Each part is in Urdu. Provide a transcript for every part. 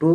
2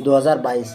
2022,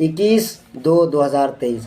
21/2/2023।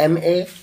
MA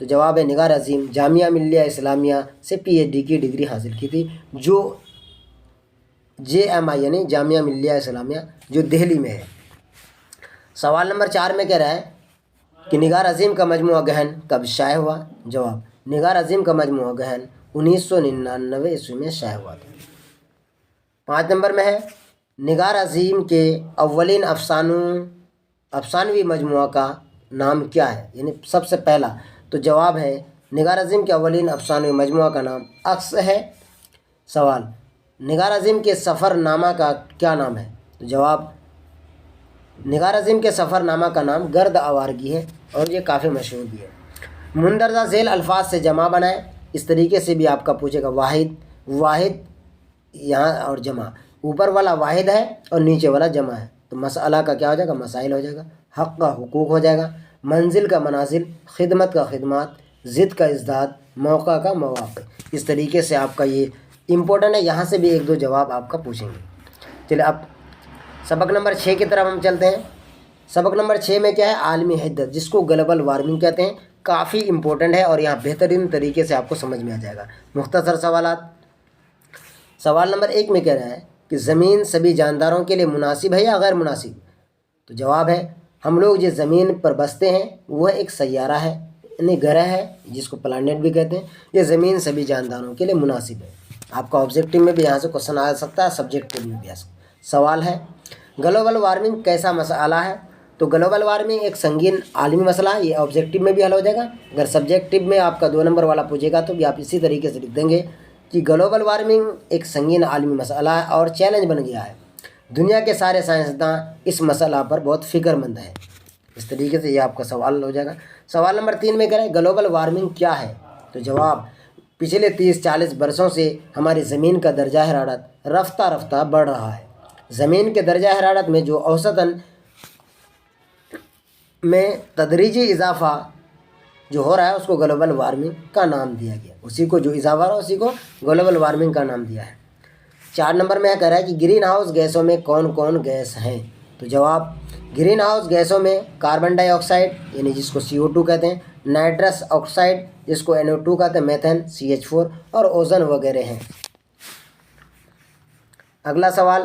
تو جواب ہے نگار عظیم جامعہ ملیہ اسلامیہ سے PhD کی ڈگری حاصل کی تھی، جو JMI یعنی جامعہ ملیہ اسلامیہ جو دہلی میں ہے۔ سوال نمبر 4 میں کہہ رہا ہے کہ نگار عظیم کا مجموعہ گہن کب شائع ہوا؟ جواب نگار عظیم کا مجموعہ گہن 1999 عیسوی میں شائع ہوا تھا۔ 5 نمبر میں ہے نگار عظیم کے اولین افسانوی مجموعہ کا نام کیا ہے، یعنی سب سے پہلا؟ تو جواب ہے نگار عظیم کے اولین افسانوی مجموعہ کا نام عکس ہے۔ سوال نگار عظیم کے سفر نامہ کا کیا نام ہے؟ تو جواب نگار عظیم کے سفر نامہ کا نام گرد آوارگی ہے، اور یہ کافی مشہور بھی ہے۔ مندرجہ ذیل الفاظ سے جمع بنائیں، اس طریقے سے بھی آپ کا پوچھے گا۔ واحد یہاں اور جمع، اوپر والا واحد ہے اور نیچے والا جمع ہے، تو مسئلہ کا کیا ہو جائے گا؟ مسائل ہو جائے گا۔ حق کا حقوق ہو جائے گا، منزل کا منازل، خدمت کا خدمات، ضد کا ازداد، موقع کا مواقع۔ اس طریقے سے آپ کا یہ امپورٹنٹ ہے، یہاں سے بھی 1-2 جواب آپ کا پوچھیں گے۔ چلے اب سبق نمبر 6 کی طرف ہم چلتے ہیں۔ سبق نمبر 6 میں کیا ہے؟ عالمی حدت، جس کو گلوبل وارمنگ کہتے ہیں۔ کافی امپورٹنٹ ہے اور یہاں بہترین طریقے سے آپ کو سمجھ میں آ جائے گا۔ مختصر سوالات۔ سوال نمبر 1 میں کہہ رہا ہے کہ زمین سبھی جانداروں کے لیے مناسب ہے یا غیر مناسب؟ تو جواب ہے ہم لوگ جس زمین پر بستے ہیں وہ ایک سیارہ ہے، یعنی گرہ ہے، جس کو پلانٹ بھی کہتے ہیں۔ یہ زمین سبھی جانداروں کے لیے مناسب ہے۔ آپ کا آبجیکٹو میں بھی یہاں سے کوشچن آ سکتا ہے، سبجیکٹو میں بھی آ سکتا ہے۔ سوال ہے گلوبل وارمنگ کیسا مسئلہ ہے؟ تو گلوبل وارمنگ ایک سنگین عالمی مسئلہ ہے، یہ آبجیکٹو میں بھی حل ہو جائے گا۔ اگر سبجیکٹو میں آپ کا 2 نمبر والا پوچھے گا تو بھی آپ اسی طریقے سے لکھ دیں گے کہ گلوبل وارمنگ ایک سنگین عالمی مسئلہ ہے اور چیلنج بن گیا ہے۔ دنیا کے سارے سائنسداں اس مسئلہ پر بہت فکر مند ہیں۔ اس طریقے سے یہ آپ کا سوال ہو جائے گا۔ سوال نمبر 3 میں کہہ رہے ہیں گلوبل وارمنگ کیا ہے؟ تو جواب پچھلے 30-40 برسوں سے ہماری زمین کا درجہ حرارت رفتہ رفتہ بڑھ رہا ہے۔ زمین کے درجہ حرارت میں جو اوسطاً میں تدریجی اضافہ جو ہو رہا ہے اس کو گلوبل وارمنگ کا نام دیا گیا۔ اسی کو جو اضافہ ہو رہا ہے اسی کو گلوبل وارمنگ کا نام دیا ہے۔ 4 نمبر میں کہہ رہا ہے کہ گرین ہاؤس گیسوں میں کون کون گیس ہیں؟ تو جواب گرین ہاؤس گیسوں میں کاربن ڈائی آکسائڈ یعنی جس کو CO2 کہتے ہیں، نائٹرس آکسائڈ جس کو NO2 کہتے ہیں، میتھین CH4 اور اوزون وغیرہ ہیں۔ اگلا سوال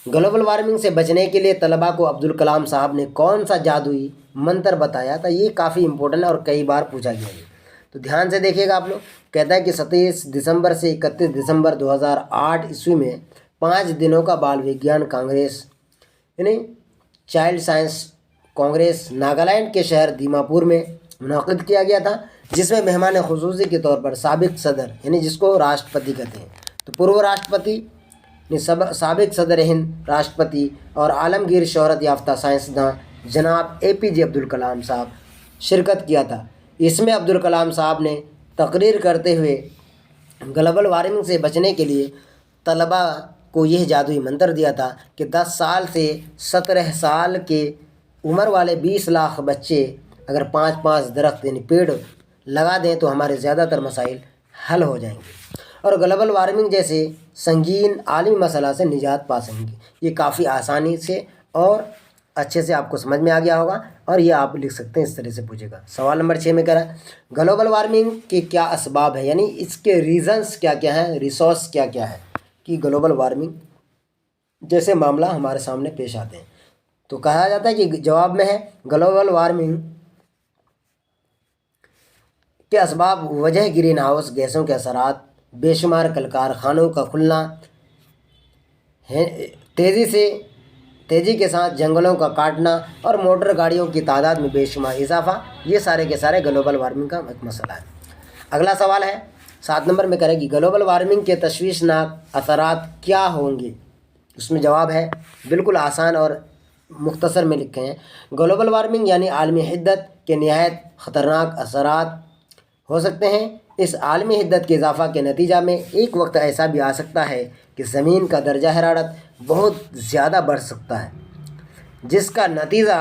گلوبل وارمنگ سے بچنے کے لیے طلباء کو عبدالکلام صاحب نے کون سا جادوئی منتر بتایا تھا؟ یہ کافی امپورٹنٹ ہے اور کئی بار پوچھا گیا ہے، تو دھیان سے دیکھیے گا آپ لوگ۔ کہتا ہے کہ 27 دسمبر سے 31 دسمبر 2008 عیسوی میں 5 دنوں کا بال وگیان کانگریس یعنی چائلڈ سائنس کانگریس ناگالینڈ کے شہر دیماپور میں منعقد کیا گیا تھا، جس میں مہمان خصوصی کے طور پر سابق صدر یعنی جس کو راشٹرپتی کہتے ہیں، تو پورو راشٹرپتی سابق صدر ہند راشٹرپتی اور عالمگیر شہرت یافتہ سائنسداں جناب APJ عبدالکلام صاحب شرکت کیا تھا۔ اس میں عبدالکلام صاحب نے تقریر کرتے ہوئے گلوبل وارمنگ سے بچنے کے لیے طلباء کو یہ جادوئی منتر دیا تھا کہ 10 سال سے 17 سال کے عمر والے 20 لاکھ بچے اگر 5 درخت یعنی پیڑ لگا دیں تو ہمارے زیادہ تر مسائل حل ہو جائیں گے اور گلوبل وارمنگ جیسے سنگین عالمی مسئلہ سے نجات پا سکیں گے۔ یہ کافی آسانی سے اور اچھے سے آپ کو سمجھ میں آ گیا ہوگا اور یہ آپ لکھ سکتے ہیں، اس طرح سے پوچھے گا۔ سوال نمبر 6 میں کہہ رہا ہے گلوبل وارمنگ کے کیا اسباب ہیں، یعنی اس کے ریزنز کیا کیا ہیں، ریسورس کیا کیا ہے کہ گلوبل وارمنگ جیسے معاملہ ہمارے سامنے پیش آتے ہیں۔ تو کہا جاتا ہے کہ جواب میں ہے گلوبل وارمنگ کے اسباب وجہ گرین ہاؤس گیسوں کے اثرات، بے شمار کل کارخانوں کا کھلنا، تیزی کے ساتھ جنگلوں کا کاٹنا اور موٹر گاڑیوں کی تعداد میں بے شمار اضافہ، یہ سارے کے سارے گلوبل وارمنگ کا ایک مسئلہ ہے۔ اگلا سوال ہے 7 نمبر میں کرے گی گلوبل وارمنگ کے تشویشناک اثرات کیا ہوں گے؟ اس میں جواب ہے بالکل آسان اور مختصر میں لکھے ہیں، گلوبل وارمنگ یعنی عالمی حدت کے نہایت خطرناک اثرات ہو سکتے ہیں۔ اس عالمی حدت کے اضافہ کے نتیجہ میں ایک وقت ایسا بھی آ سکتا ہے کہ زمین کا درجہ حرارت بہت زیادہ بڑھ سکتا ہے، جس کا نتیجہ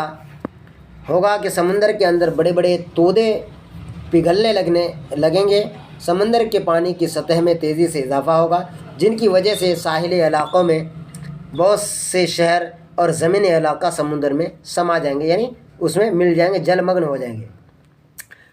ہوگا کہ سمندر کے اندر بڑے بڑے تودے پگھلنے لگیں گے، سمندر کے پانی کی سطح میں تیزی سے اضافہ ہوگا، جن کی وجہ سے ساحلی علاقوں میں بہت سے شہر اور زمینی علاقہ سمندر میں سما جائیں گے، یعنی اس میں مل جائیں گے، جل مگن ہو جائیں گے۔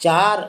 4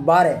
12,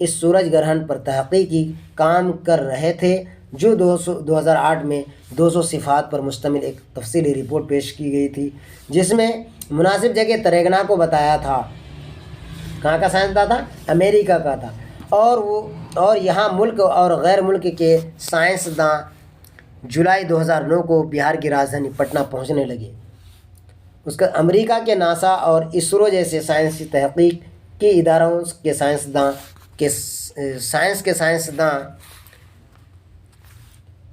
اس سورج گرہن پر تحقیقی کام کر رہے تھے، جو 2008 میں 200 صفات پر مشتمل ایک تفصیلی رپورٹ پیش کی گئی تھی، جس میں مناسب جگہ تریگنا کو بتایا تھا۔ کہاں کا سائنسداں تھا؟ امریکہ کا تھا۔ اور یہاں ملک اور غیر ملک کے سائنسداں جولائی 2009 کو بہار کی راجدھانی پٹنہ پہنچنے لگے۔ اس کا امریکہ کے ناسا اور اسرو جیسے سائنسی تحقیق کے اداروں کے سائنسداں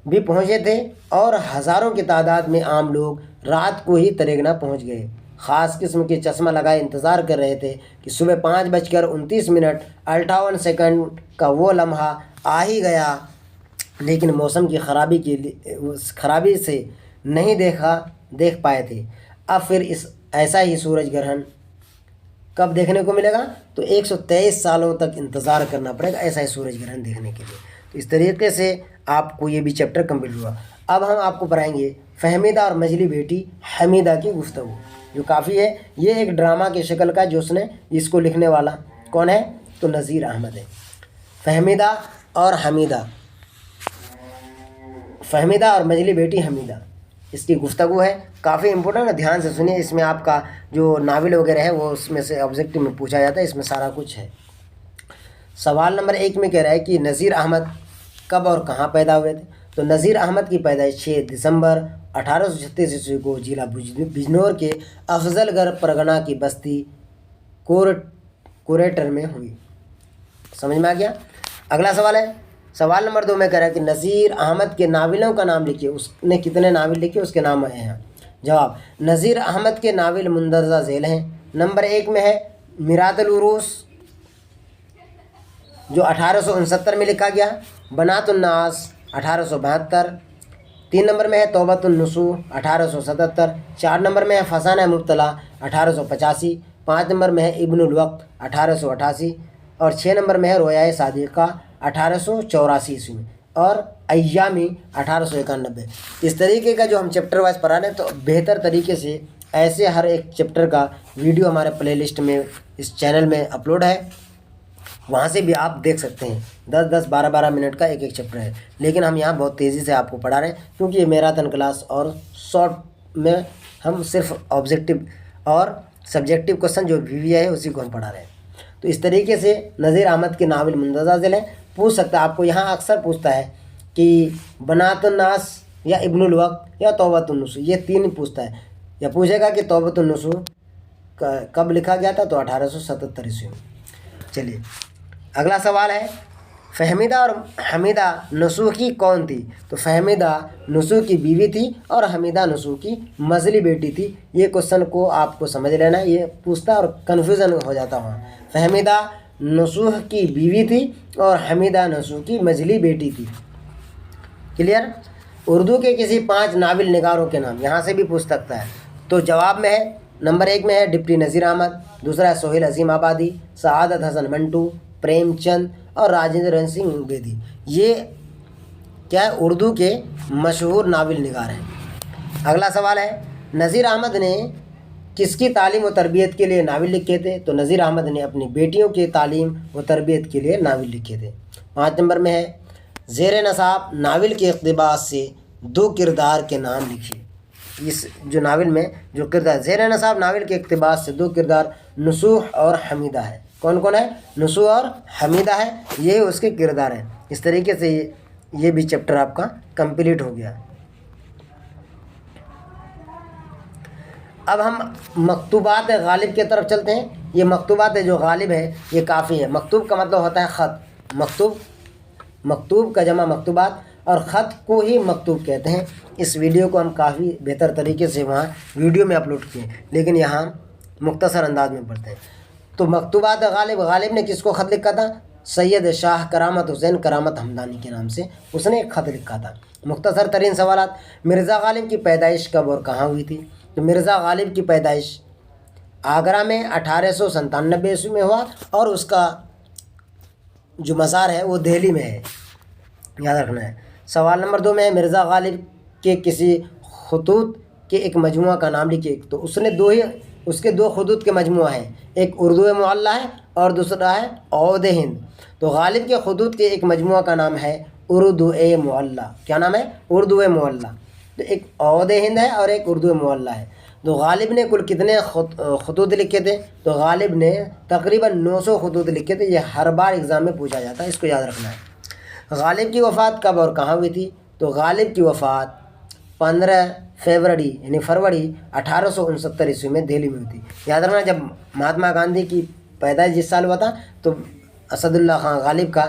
بھی پہنچے تھے، اور ہزاروں کی تعداد میں عام لوگ رات کو ہی تریگنا پہنچ گئے۔ خاص قسم کے چشمہ لگائے انتظار کر رہے تھے کہ صبح 5:29:58 کا وہ لمحہ آ ہی گیا، لیکن موسم کی خرابی سے نہیں دیکھ پائے تھے۔ اب پھر ایسا ہی سورج گرہن کب دیکھنے کو ملے گا؟ تو 123 سالوں تک انتظار کرنا پڑے گا ایسا ہی سورج گرہن دیکھنے کے لیے۔ تو اس طریقے سے آپ کو یہ بھی چیپٹر کمپلیٹ ہوا۔ اب ہم آپ کو پڑھائیں گے فہمیدہ اور مجلی بیٹی حمیدہ کی گفتگو، جو کافی ہے۔ یہ ایک ڈرامہ کی شکل کا، جو اس کو لکھنے والا کون ہے؟ تو نذیر احمد ہے۔ فہمیدہ اور حمیدہ، فہمیدہ اور مجلی بیٹی حمیدہ، اس کی گفتگو ہے، کافی امپورٹنٹ ہے، دھیان سے سنیے۔ اس میں آپ کا جو ناول وغیرہ ہے وہ اس میں سے آبجیکٹو میں پوچھا جاتا ہے، اس میں سارا کچھ ہے۔ سوال نمبر 1 میں کہہ رہا ہے کہ نذیر احمد کب اور کہاں پیدا ہوئے تھے؟ تو نذیر احمد کی پیدائش 6 دسمبر 1836 عیسوی کو ضلع بجنور کے افضل گڑھ پرگنہ کی بستی کوریٹر میں ہوئی۔ سمجھ میں آ گیا؟ اگلا سوال ہے، سوال نمبر 2 میں کہہ رہا ہے کہ نذیر احمد کے ناولوں کا نام لکھیے، اس نے کتنے ناول لکھے، اس کے نام ہیں یہاں۔ جواب، نذیر احمد کے ناول مندرجہ ذیل ہیں۔ نمبر 1 میں ہے میرات العروس، جو 1869 میں لکھا گیا، بنات الناس 1872، 3 نمبر میں ہے توبۃ النصوح 1877، 4 نمبر میں ہے فسانہ مبتلا 1885، 5 نمبر میں ہے ابن الوقت 1888، اور 6 نمبر میں ہے رویائے صادقہ 1884 عیسوی میں، اور ایامی 1891۔ اس طریقے کا جو ہم چیپٹر وائز پڑھا رہے ہیں، تو بہتر طریقے سے ایسے ہر ایک چیپٹر کا ویڈیو ہمارے پلے لسٹ میں اس چینل میں اپلوڈ ہے، وہاں سے بھی آپ دیکھ سکتے ہیں۔ 10-10 12-12 منٹ کا ایک چیپٹر ہے، لیکن ہم یہاں بہت تیزی سے آپ کو پڑھا رہے ہیں، کیونکہ یہ میراتھن کلاس اور شارٹ میں ہم صرف آبجیکٹو اور سبجیکٹو کوسچن جو VVI ہے اسی کو ہم پڑھا رہے ہیں۔ تو اس طریقے سے نذیر احمد کے ناول مندرجہ ذیل ہیں۔ پوچھ سکتا ہے، آپ کو یہاں اکثر پوچھتا ہے کہ بنات الناس یا ابن الوقت یا توبۃ النصوح، یہ 3 پوچھتا ہے، یا پوچھے گا کہ توبۃ النصوح کب لکھا گیا تھا؟ تو 1877 عیسوی میں۔ چلیے اگلا سوال ہے، فہمیدہ اور حمیدہ نصوحی کون تھی؟ تو فہمیدہ نصوح کی بیوی تھی اور حمیدہ نصوح کی مزلی بیٹی تھی۔ یہ کوشچن کو آپ کو سمجھ لینا ہے، یہ پوچھتا اور کنفیوژن ہو جاتا ہوں۔ فہمیدہ نصوح کی بیوی تھی اور حمیدہ نصوح کی مزلی بیٹی تھی۔ کلیئر؟ اردو کے کسی 5 ناول نگاروں کے نام، یہاں سے بھی پوچھ سکتا ہے۔ تو جواب میں ہے، نمبر 1 میں ہے ڈپٹی نذیر احمد، دوسرا ہے سہیل عظیم آبادی، سعادت حسن منٹو، پریم چند اور راجندر سنگھ بیدی۔ یہ کیا ہے؟ اردو کے مشہور ناول نگار ہیں۔ اگلا سوال ہے، نذیر احمد نے کس کی تعلیم و تربیت کے لیے ناول لکھے تھے؟ تو نذیر احمد نے اپنی بیٹیوں کی تعلیم و تربیت کے لیے ناول لکھے تھے۔ 5 نمبر میں ہے زیر نصاب ناول کے اقتباس سے 2 کردار کے نام لکھیے۔ اس جو ناول میں جو کردار، زیر نصاب ناول کے اقتباس سے 2 کردار نصوح اور حمیدہ ہے۔ کون کون ہے؟ نصوح اور حمیدہ ہے، یہ اس کے کردار ہیں۔ اس طریقے سے یہ بھی چیپٹر آپ کا کمپلیٹ ہو گیا۔ اب ہم مکتوبات غالب کی طرف چلتے ہیں۔ یہ مکتوبات جو غالب ہے یہ کافی ہے۔ مکتوب کا مطلب ہوتا ہے خط، مکتوب کا جمع مکتوبات، اور خط کو ہی مکتوب کہتے ہیں۔ اس ویڈیو کو ہم کافی بہتر طریقے سے وہاں ویڈیو میں اپلوڈ کیے، لیکن یہاں مختصر انداز میں پڑھتے ہیں۔ تو مکتوبات غالب نے کس کو خط لکھا تھا؟ سید شاہ کرامت حسین کرامت ہمدانی کے نام سے اس نے ایک خط لکھا تھا۔ مختصر ترین سوالات، مرزا غالب کی پیدائش کب اور کہاں ہوئی تھی؟ تو مرزا غالب کی پیدائش آگرہ میں 1897 عیسوی میں ہوا، اور اس کا جو مزار ہے وہ دہلی میں ہے، یاد رکھنا ہے۔ سوال نمبر 2 میں ہے مرزا غالب کے کسی خطوط کے ایک مجموعہ کا نام لکھیے۔ تو اس نے اس کے دو خطوط کے مجموعہ ہیں، ایک اردو معلّہ ہے اور دوسرا ہے عود ہند۔ تو غالب کے خطوط کے ایک مجموعہ کا نام ہے اردو معلّہ۔ کیا نام ہے؟ اردو معلّہ۔ تو ایک عود ہند ہے اور ایک اردو معلّہ ہے۔ تو غالب نے کل کتنے خطوط لکھے تھے؟ تو غالب نے تقریباً 900 خطوط لکھے تھے۔ یہ ہر بار ایگزام میں پوچھا جاتا ہے، اس کو یاد رکھنا ہے۔ غالب کی وفات کب اور کہاں ہوئی تھی؟ تو غالب کی وفات 15 فروری یعنی فروری 1869 عیسوی میں دہلی میں ہوئی تھی۔ یاد رکھنا، جب مہاتما گاندھی کی پیدائش جس سال ہوا تھا تو اسد اللہ خان غالب کا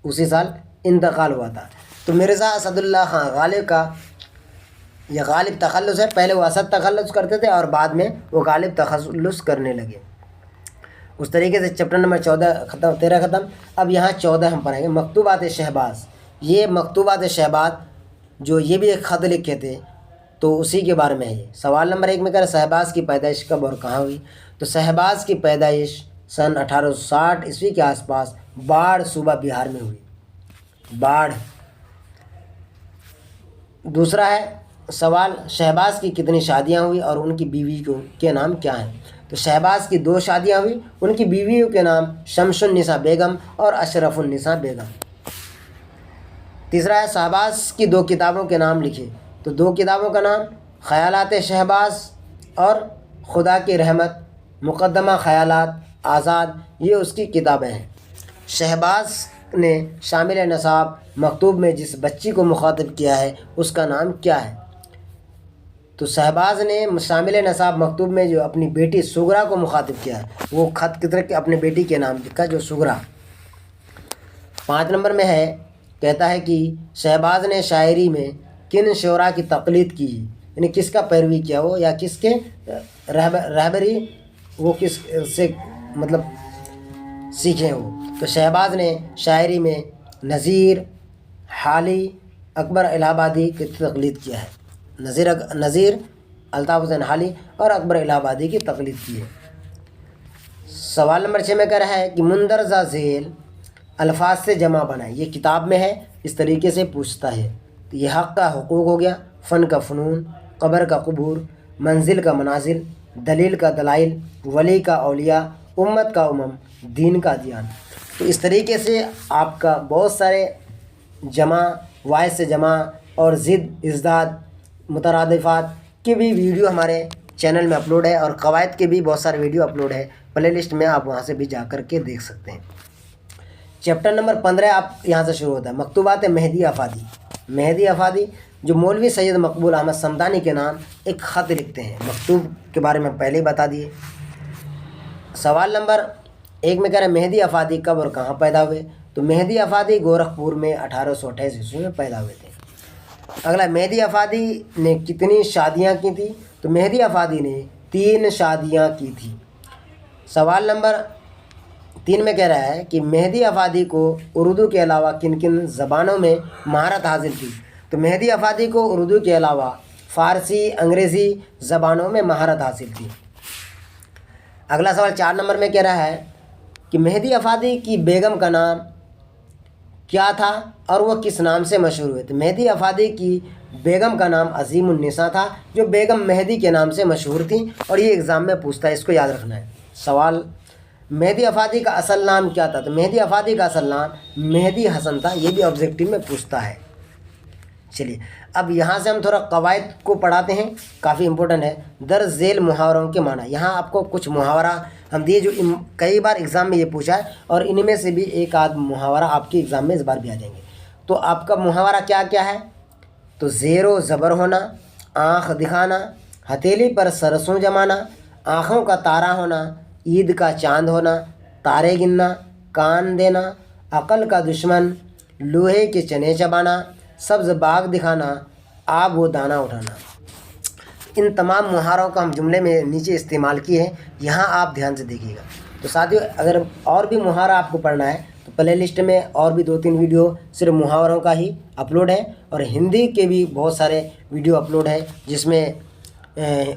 اسی سال انتقال ہوا تھا۔ تو مرزا اسد اللہ خان غالب کا یہ غالب تخلص ہے۔ پہلے وہ اسد تخلص کرتے تھے اور بعد میں وہ غالب تخلص کرنے لگے۔ اس طریقے سے چیپٹر نمبر 13 ختم۔ اب یہاں 14 ہم پڑھیں گے، مکتوبات شہباز۔ یہ مکتوبات شہباز جو یہ بھی ایک خط لکھے تھے تو اسی کے بارے میں ہے یہ۔ سوال نمبر 1 میں کہہ رہا ہے شہباز کی پیدائش کب اور کہاں ہوئی؟ تو شہباز کی پیدائش سن 1860 عیسوی کے آس پاس باڑھ صوبہ بہار میں ہوئی۔ باڑھ۔ دوسرا ہے سوال، شہباز کی کتنی شادیاں ہوئی اور ان کی بیوی کے نام کیا ہیں؟ تو شہباز کی 2 شادیاں ہوئی، ان کی بیویوں کے نام شمس النساء بیگم اور اشرف النساء بیگم۔ تیسرا ہے شہباز کی 2 کتابوں کے نام لکھے۔ تو 2 کتابوں کا نام خیالات شہباز اور خدا کی رحمت، مقدمہ خیالات آزاد، یہ اس کی کتابیں ہیں۔ شہباز نے شامل نصاب مکتوب میں جس بچی کو مخاطب کیا ہے اس کا نام کیا ہے؟ تو شہباز نے شامل نصاب مکتوب میں جو اپنی بیٹی سغرا کو مخاطب کیا ہے، وہ خط کی طرح اپنے بیٹی کے نام لکھا جو سغرا۔ 5 نمبر میں ہے، کہتا ہے کہ شہباز نے شاعری میں کن شعراء کی تقلید کی، یعنی کس کا پیروی کیا ہو یا کس کے رہبری وہ کس سے مطلب سیکھے ہو۔ تو شہباز نے شاعری میں نظیر، حالی، اکبر الہ آبادی کی تقلید کیا ہے۔ نظیر، الطاف حسین حالی اور اکبر الہ آبادی کی تقلید کی ہے۔ سوال نمبر 6 میں کہہ رہا ہے کہ مندرجہ ذیل الفاظ سے جمع بنائیں۔ یہ کتاب میں ہے، اس طریقے سے پوچھتا ہے۔ تو یہ حق کا حقوق ہو گیا، فن کا فنون، قبر کا قبور، منزل کا منازل، دلیل کا دلائل، ولی کا اولیاء، امت کا امم، دین کا ادیان۔ تو اس طریقے سے آپ کا بہت سارے جمع، واحد سے جمع اور ضد، ازداد، مترادفات کی بھی ویڈیو ہمارے چینل میں اپلوڈ ہے اور قواعد کے بھی بہت سارے ویڈیو اپلوڈ ہے پلے لسٹ میں، آپ وہاں سے بھی جا کر کے دیکھ سکتے ہیں۔ چیپٹر نمبر 15 آپ یہاں سے شروع ہوتا ہے، مکتوبات مہدی آفادی۔ مہدی آفادی جو مولوی سید مقبول احمد صمدانی کے نام ایک خط لکھتے ہیں، مکتوب کے بارے میں پہلے ہی بتا دیے۔ سوال نمبر 1 میں کہہ رہے ہیں مہدی آفادی کب اور کہاں پیدا ہوئے؟ تو مہدی آفادی گورکھپور میں 1828 عیسوی میں پیدا ہوئے تھے۔ اگلا، مہدی آفادی نے کتنی شادیاں کی تھیں؟ تو مہدی آفادی نے 3 شادیاں کی تھیں۔ سوال نمبر 3 میں کہہ رہا ہے کہ مہدی آفادی کو اردو کے علاوہ کن کن زبانوں میں مہارت حاصل تھی؟ تو مہدی آفادی کو اردو کے علاوہ فارسی، انگریزی زبانوں میں مہارت حاصل تھی۔ اگلا سوال 4 نمبر میں کہہ رہا ہے کہ مہدی آفادی کی بیگم کا نام کیا تھا اور وہ کس نام سے مشہور ہوئے تھے؟ مہدی آفادی کی بیگم کا نام عظیم النساء تھا، جو بیگم مہدی کے نام سے مشہور تھیں، اور یہ ایگزام میں پوچھتا ہے، اس کو یاد رکھنا ہے۔ سوال، مہدی آفادی کا اصل نام کیا تھا؟ تو مہدی آفادی کا اصل نام مہدی حسن تھا، یہ بھی آبجیکٹیو میں پوچھتا ہے۔ چلیے اب یہاں سے ہم تھوڑا قواعد کو پڑھاتے ہیں، کافی امپورٹنٹ ہے۔ درج ذیل محاوروں کے معنی، یہاں آپ کو کچھ محاورہ ہم دیے جو کئی بار ایگزام میں یہ پوچھا ہے، اور ان میں سے بھی ایک آدھ محاورہ آپ کے ایگزام میں اس بار بھی آ جائیں گے۔ تو آپ کا محاورہ کیا کیا ہے؟ تو زیر و زبر ہونا، آنکھ دکھانا، ہتھیلی پر سرسوں جمانا، آنکھوں کا تارا ہونا، عید کا چاند ہونا، تارے گننا، کان دینا، عقل کا دشمن، لوہے کے چنے چبانا، سبز باغ دکھانا، آب و دانہ اٹھانا۔ ان تمام محاوروں کا ہم جملے میں نیچے استعمال کیے ہیں، یہاں آپ دھیان سے دیکھیے گا۔ تو ساتھیو، اگر اور بھی محاورہ آپ کو پڑھنا ہے تو پلے لسٹ میں اور بھی 2-3 ویڈیو صرف محاوروں کا ہی اپلوڈ ہے، اور ہندی کے بھی بہت سارے ویڈیو اپلوڈ ہے جس میں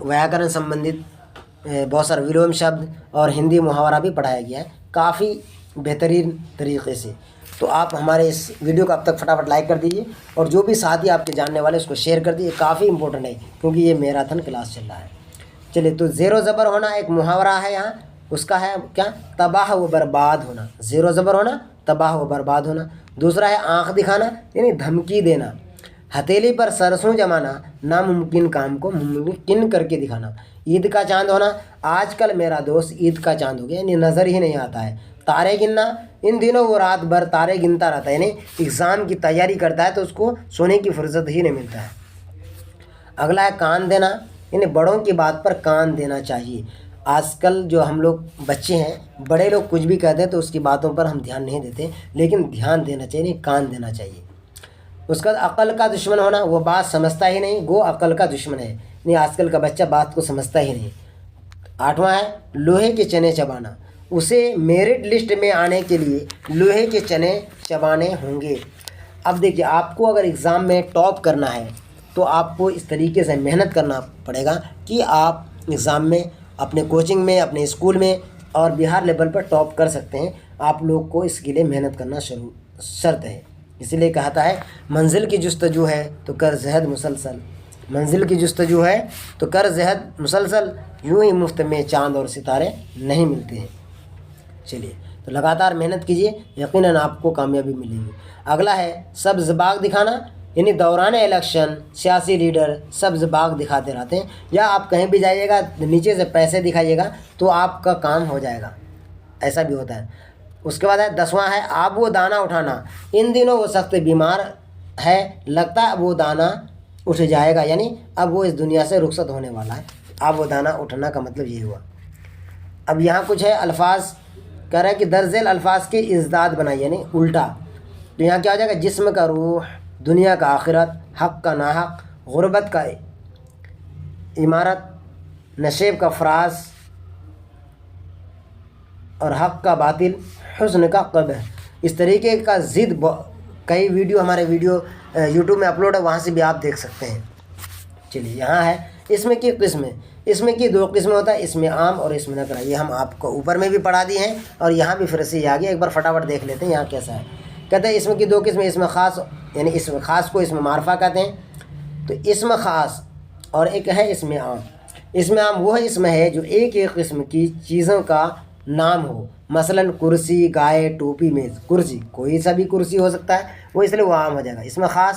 ویاکرن سمبندھت بہت سارے ولوم شبد اور ہندی محاورہ بھی پڑھایا گیا ہے کافی بہترین طریقے سے۔ تو آپ ہمارے اس ویڈیو کو اب تک فٹافٹ لائک کر دیجیے، اور جو بھی ساتھی آپ کے جاننے والے اس کو شیئر کر دیجیے، کافی امپورٹنٹ ہے کیونکہ یہ میراتھن کلاس چل رہا ہے۔ چلیے تو زیر و زبر ہونا ایک محاورہ ہے یہاں، اس کا ہے کیا؟ تباہ و برباد ہونا، زیر و زبر ہونا تباہ و برباد ہونا۔ دوسرا ہے آنکھ دکھانا یعنی دھمکی دینا، ہتھیلی پر سرسوں جمانا، ناممکن کام کو ممکن کر کے دکھانا۔ عید کا چاند ہونا، آج کل میرا دوست عید کا چاند ہو گیا یعنی نظر ہی نہیں آتا ہے۔ تارے گننا، ان دنوں وہ رات بھر تارے گنتا رہتا ہے یعنی ایگزام کی تیاری کرتا ہے تو اس کو سونے کی فرصت ہی نہیں ملتا ہے۔ اگلا ہے کان دینا یعنی بڑوں کی بات پر کان دینا چاہیے۔ آج کل جو ہم لوگ بچے ہیں، بڑے لوگ کچھ بھی کہتے ہیں تو اس کی باتوں پر ہم دھیان نہیں دیتے، لیکن دھیان دینا چاہیے، کان دینا چاہیے۔ اس کا عقل کا دشمن ہونا، وہ بات سمجھتا ہی نہیں، وہ عقل کا دشمن ہے یعنی آج کل کا بچہ بات کو سمجھتا ہی نہیں۔ آٹھواں ہے لوہے کے چنے چبانا، اسے میرٹ لسٹ میں آنے کے لیے لوہے کے چنے چبانے ہوں گے۔ اب دیکھیے، آپ کو اگر ایگزام میں ٹاپ کرنا ہے تو آپ کو اس طریقے سے محنت کرنا پڑے گا کہ آپ ایگزام میں اپنے کوچنگ میں، اپنے اسکول میں اور بہار لیول پر ٹاپ کر سکتے ہیں۔ آپ لوگ کو اس کے لیے محنت کرنا شرط ہے۔ اسی لیے کہتا ہے منزل کی جستجو ہے تو کر زہد مسلسل، منزل کی جستجو ہے تو کر زہد مسلسل، یوں ہی مفت میں چاند اور ستارے نہیں ملتے ہیں۔ چلیے تو لگاتار محنت کیجیے، یقیناً آپ کو کامیابی ملے گی۔ اگلا ہے سبز باغ دکھانا، یعنی دوران الیکشن سیاسی لیڈر سبز باغ دکھاتے رہتے ہیں، یا آپ کہیں بھی جائیے گا نیچے سے پیسے دکھائیے گا تو آپ کا کام ہو جائے گا، ایسا بھی ہوتا ہے۔ اس کے بعد ہے 10واں ہے آب و دانہ اٹھانا، ان دنوں وہ سخت بیمار ہے، لگتا ہے اب وہ دانہ اٹھ جائے گا، یعنی اب وہ اس دنیا سے رخصت ہونے والا ہے۔ آب و دانہ اٹھنا کا مطلب یہ ہوا۔ اب یہاں کچھ ہے الفاظ، کہہ رہا ہے کہ درج ذیل الفاظ کی ازداد بنائی یعنی الٹا، تو یہاں کیا ہو جائے گا؟ جسم کا روح، دنیا کا آخرت، حق کا ناحق، غربت کا عمارت، نشیب کا فراز اور حق کا باطل، حسن کا قبح، اس طریقے کا ضد کئی ویڈیو ہمارے یوٹیوب میں اپلوڈ ہے، وہاں سے بھی آپ دیکھ سکتے ہیں۔ چلیے یہاں ہے اسم کی قسمیں، اسم کی 2 قسمیں ہوتا ہے، اسم عام اور اسم نکرہ، یہ ہم آپ کو اوپر میں بھی پڑھا دیے ہیں اور یہاں بھی پھر سے یہ آگے ایک بار فٹافٹ دیکھ لیتے ہیں یہاں کیسا ہے۔ کہتے ہیں اسم کی 2 قسمیں، اسم خاص یعنی اسم خاص کو اسم معرفہ کہتے ہیں، تو اسم خاص اور ایک ہے اسم عام۔ اسم عام وہ اسم ہے جو ایک قسم کی چیزوں کا نام ہو، مثلا کرسی، گائے، ٹوپی، میز۔ کرسی کوئی سا بھی کرسی ہو سکتا ہے، وہ اس لیے وہ عام ہو جائے گا۔ اسم خاص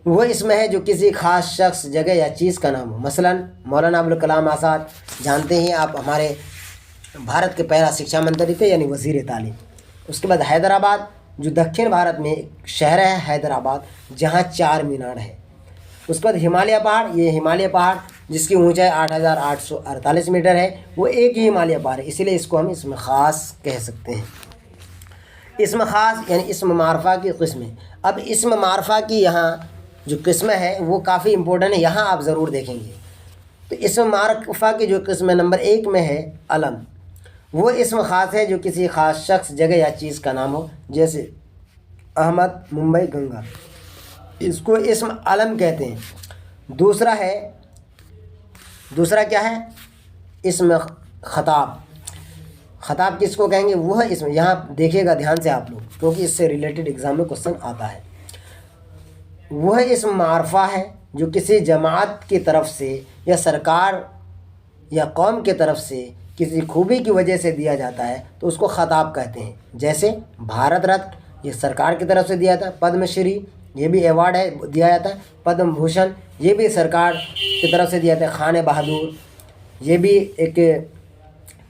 وہ اسم ہے جو کسی خاص شخص، جگہ یا چیز کا نام ہو، مثلا مولانا ابوالکلام آزاد، جانتے ہیں آپ، ہمارے بھارت کے پہلا شکشا منتری تھے یعنی وزیر تعلیم۔ اس کے بعد حیدرآباد، جو دکن بھارت میں ایک شہر ہے حیدرآباد، جہاں 4 مینار ہے۔ اس کے بعد ہمالیہ پہاڑ، یہ ہمالیہ پہاڑ جس کی اونچائی 8848 میٹر ہے، وہ ایک ہی ہمالیہ پہاڑ ہے، اسی لیے اس کو ہم اسم خاص کہہ سکتے ہیں۔ اسم خاص یعنی اسم معرفہ کی قسمیں۔ اب اسم معرفہ کی یہاں جو قسمیں ہے وہ کافی امپورٹنٹ ہے، یہاں آپ ضرور دیکھیں گے۔ تو اسم معرفہ کی جو قسم نمبر 1 میں ہے علم، وہ اسم خاص ہے جو کسی خاص شخص، جگہ یا چیز کا نام ہو، جیسے احمد، ممبئی، گنگا، اس کو اسم علم کہتے ہیں۔ دوسرا کیا ہے؟ اسم خطاب۔ خطاب کس کو کہیں گے؟ وہ ہے اسم، یہاں دیکھیے گا دھیان سے آپ لوگ کیونکہ اس سے ریلیٹڈ ایگزام میں کوسچن آتا ہے۔ وہ اسم معرفہ ہے جو کسی جماعت کی طرف سے یا سرکار یا قوم کی طرف سے کسی خوبی کی وجہ سے دیا جاتا ہے تو اس کو خطاب کہتے ہیں، جیسے بھارت رتن، یہ سرکار کی طرف سے دیا جاتا ہے، پدم شری یہ بھی ایوارڈ ہے دیا جاتا ہے، پدم بھوشن یہ بھی سرکار کی طرف سے دیا جاتا ہے، خان بہادر یہ بھی ایک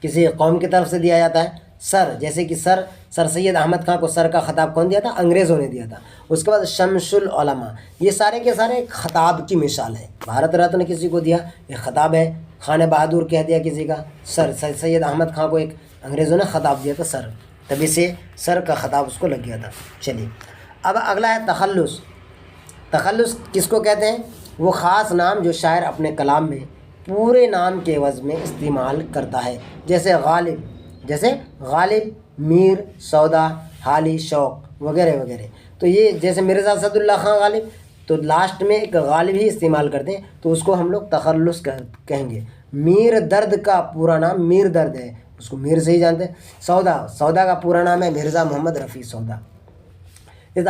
کسی قوم کی طرف سے دیا جاتا ہے، سر جیسے کہ سر سید احمد خان کو سر کا خطاب کون دیا تھا؟ انگریزوں نے دیا تھا۔ اس کے بعد شمس العلماء، یہ سارے کے سارے خطاب کی مثال ہے۔ بھارت رتن کسی کو دیا، یہ خطاب ہے۔ خان بہادر کہہ دیا کسی کا، سر سید احمد خان کو ایک انگریزوں نے خطاب دیا تھا سر، تبھی سے سر کا خطاب اس کو لگ گیا تھا۔ چلیے اب اگلا ہے تخلص۔ تخلص کس کو کہتے ہیں؟ وہ خاص نام جو شاعر اپنے کلام میں پورے نام کے عوض میں استعمال کرتا ہے، جیسے غالب، میر، سودا، حالی، شوق وغیرہ وغیرہ۔ تو یہ جیسے مرزا اسد اللہ خان غالب، تو لاسٹ میں ایک غالب ہی استعمال کرتے ہیں تو اس کو ہم لوگ تخلص کہیں گے۔ میر درد کا پورا نام میر درد ہے، اس کو میر سے ہی جانتے ہیں۔ سودا کا پورا نام ہے مرزا محمد رفیع سودا۔